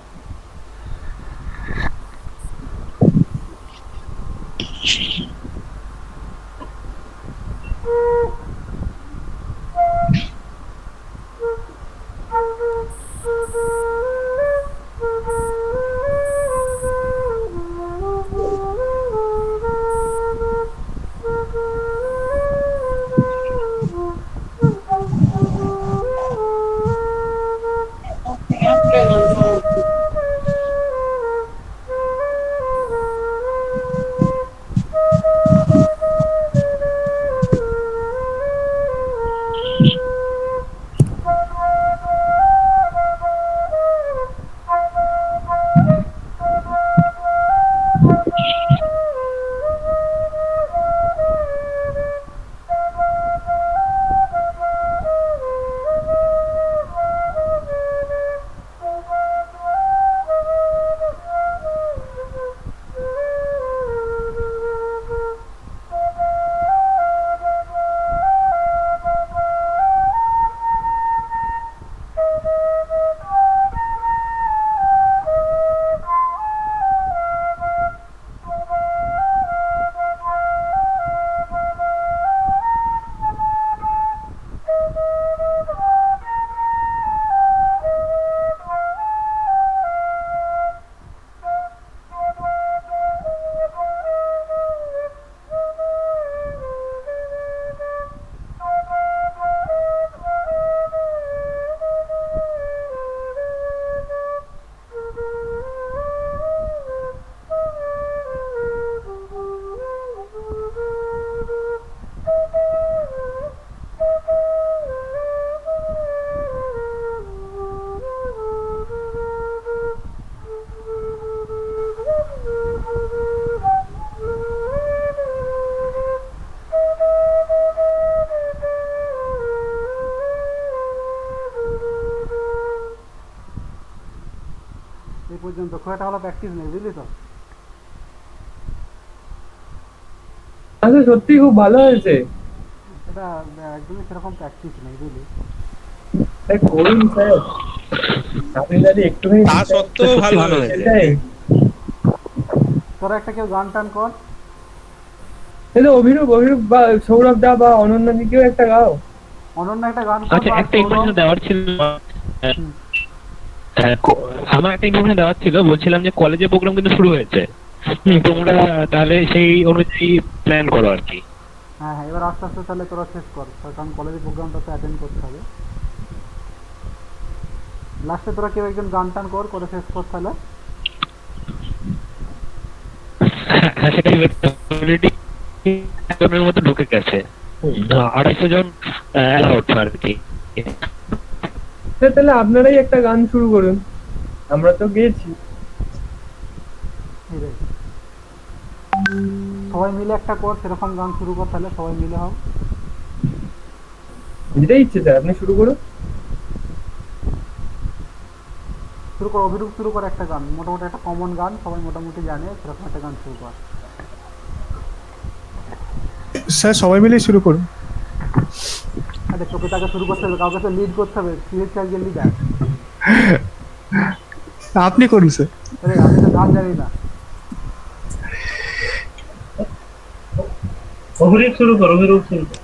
এই পর্যন্ত খুব একটা ভালো প্র্যাকটিস নেই, বুঝলি তো?
আচ্ছা, সত্যি খুব ভালো হয়েছে।
এটা একদমই সেরকম প্র্যাকটিস নেই, বুঝলি?
করুন স্যার, আপনি যদি একটুখানি
তা সত্ত্বেও ভালো হয়েছে।
তোরা একটা কেউ গান টান কর।
অভিরূপ বা সৌরভ দা বা অনন্য দিকেও একটা গাও।
অনন্য একটা গান কর।
আচ্ছা, একটা ইনফরমেশন দেওয়ার ছিল। আমার একটা ইনফরমেশন দেওয়ার ছিল, বলছিলাম যে কলেজে প্রোগ্রাম কিন্তু শুরু হয়েছে। তোমরা তাহলে সেই অনুযায়ী প্ল্যান করো আর কি।
হ্যাঁ হ্যাঁ, এবার আস্তে আস্তে তাহলে তোরা শেষ কর, কারণ কলেজের প্রোগ্রামটা তো অ্যাটেন্ড করতে হবে। লাস্টে তোরা কেউ একজন গান টান করে শেষ কর তাহলে।
হ্যাঁ, সেটাই অলরেডি জনের মতো ঢুকে গেছে, 250 জন অ্যালাউড আর কি।
তাহলে আপনারাই একটা গান শুরু করুন, আমরা তো গেছি।
সবাই মিলে একটা কর, সেরকম গান শুরু কর তাহলে, সবাই মিলে হোক।
যেটাই ইচ্ছে স্যার, আপনি শুরু করুন।
শুরু কর অভিরূপ, শুরু কর একটা গান, মোটামুটি একটা কমন গান, সবাই মোটামুটি জানে, সেরকম একটা গান শুরু কর।
স্যার সবাই মিলে শুরু করুন।
আরে তোকে তাকে শুরু করতে হবে, কাউকে তো লিড করতে হবে, সিরিজ একজন লিডার।
আপনি করুন স্যার।
আরে আমি তো গান জানি না।
অভিরূপ শুরু কর, অভিরূপ শুরু কর।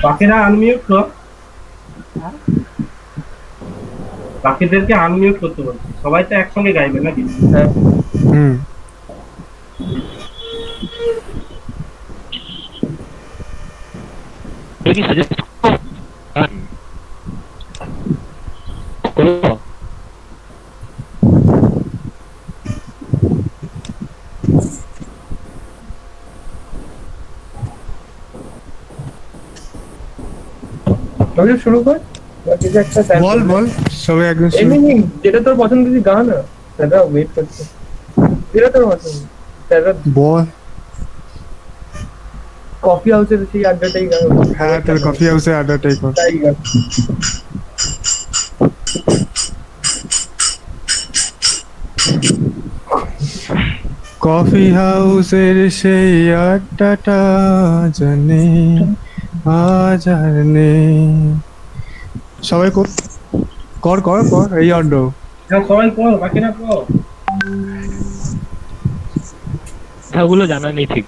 বাকিরা আনমিউট কর, বাকিদেরকে আনমিউট করতে বলছি, সবাই তো একসঙ্গে গাইবে নাকি?
হ্যাঁ
হুম
তুই কি সাজেস্ট করো?
তাহলে শুরু কর, বা কিছু একটা sample
বল
দে।
বল সবাই একদম
এমনি যেটা তোর পছন্দের গান, দাদা ওয়েট করছে, যেটা তোর পছন্দ, দাদা
বল।
কফি হাউসের সেই আড্ডাটাই গান।
হ্যাঁ তোর কফি হাউসে আড্ডাটাই কর।
তাই গান।
কফি হাউসের সেই আড্ডাটা জানে আজ আর নেই। সবাই কর কর কর কর এই আড্ডা।
হ্যাঁ সবাই কর, বাকিরা কর।
কথাগুলো জানা নেই ঠিক।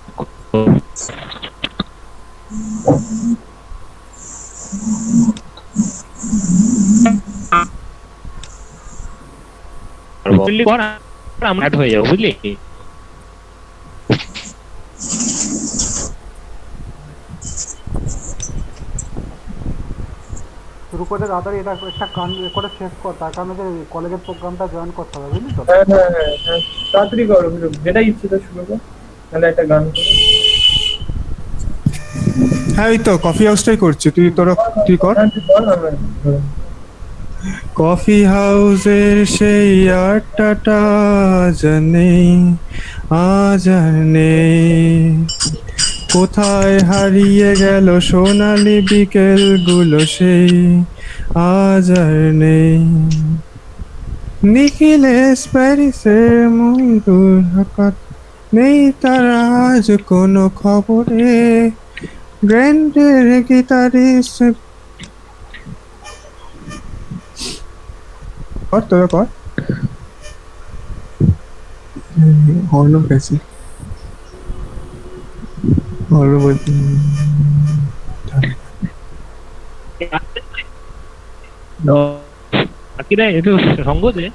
বুঝলি পর আমরা add হয়ে যাবো, বুঝলি?
শুরু করে তাড়াতাড়ি এটা একটা গান রেকর্ডে শেষ কর, তার কারণে যে কলেজের প্রোগ্রামটা জয়েন করতে হবে, বুঝলি তো?
হ্যাঁ হ্যাঁ হ্যাঁ হ্যাঁ, তাড়াতাড়ি করো, যেটা ইচ্ছে তো শুরু কর, তাহলে একটা গান করো।
হ্যাঁ এই তো কফি হাউসটাই করছি, তুই কর।
হ্যাঁ, তুই বল, আমরা ধরো।
কফি হাউসের সেই আড্ডাটা জানে আজ আর নেই। কোথায় হারিয়ে গেল সোনালি বিকেল গুলো সেই আজ আর নেই। নিখিলেশ প্যারিসের ময়ূর হাকাত নেই তার আজ কোনো খবরে। গ্র্যান্ডের গিটারিস্ট কর তোরা কর। হর্ন পেয়েছি, হর্ন বলছি
বাকিরা একটু সঙ্গ দে।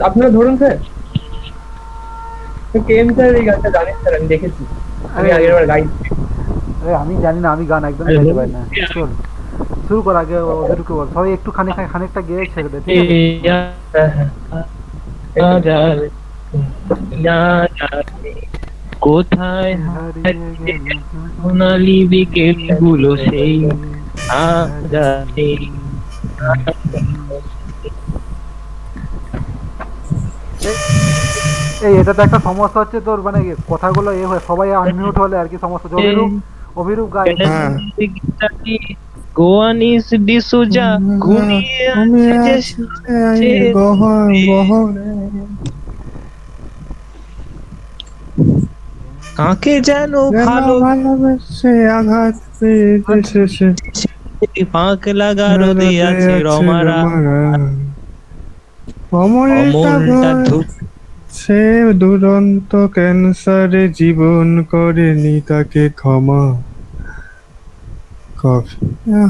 আপনারা ধরুন স্যার, কেম স্যার এই গানটা জানেন স্যার, আমি দেখেছি, আমি আগের বার গাইছি।
আরে আমি জানি না, আমি গান একদম গাইতে পারি না। চল শুরু কর, আগে ওদেরকে বল, সবাই একটু খানিকটা গেয়ে ছেড়ে দে, ঠিক আছে?
কোথায় সোনালি বিকেল গুলো সেই আজ আর নেই।
এই এটা তো একটা সমস্যা হচ্ছে তোর, মানে কথাগুলো এ হয় সবাই আনমিউট হলে আর কি সমস্যা হচ্ছে। অভিরূপ গায়।
গোয়ানিস ডিসুজা ঘুমিয়ে আছে কাকে যেন
ভালোবেসে আঘাত পেয়েছে
পাঁক লাগা রোদে আছে রমারা। অমলটা
সে দুরন্ত ক্যান্সারে জীবন করেনি তাকে ক্ষমা। কফি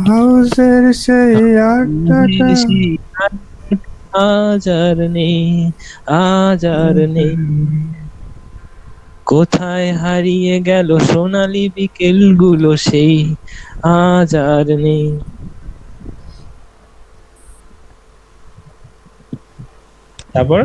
হাউসের সেই আড্ডাটা
আজ আর নেই, আজ আর নেই। কোথায় হারিয়ে গেল সোনালি বিকেল গুলো সেই আজ আর নেই। তারপর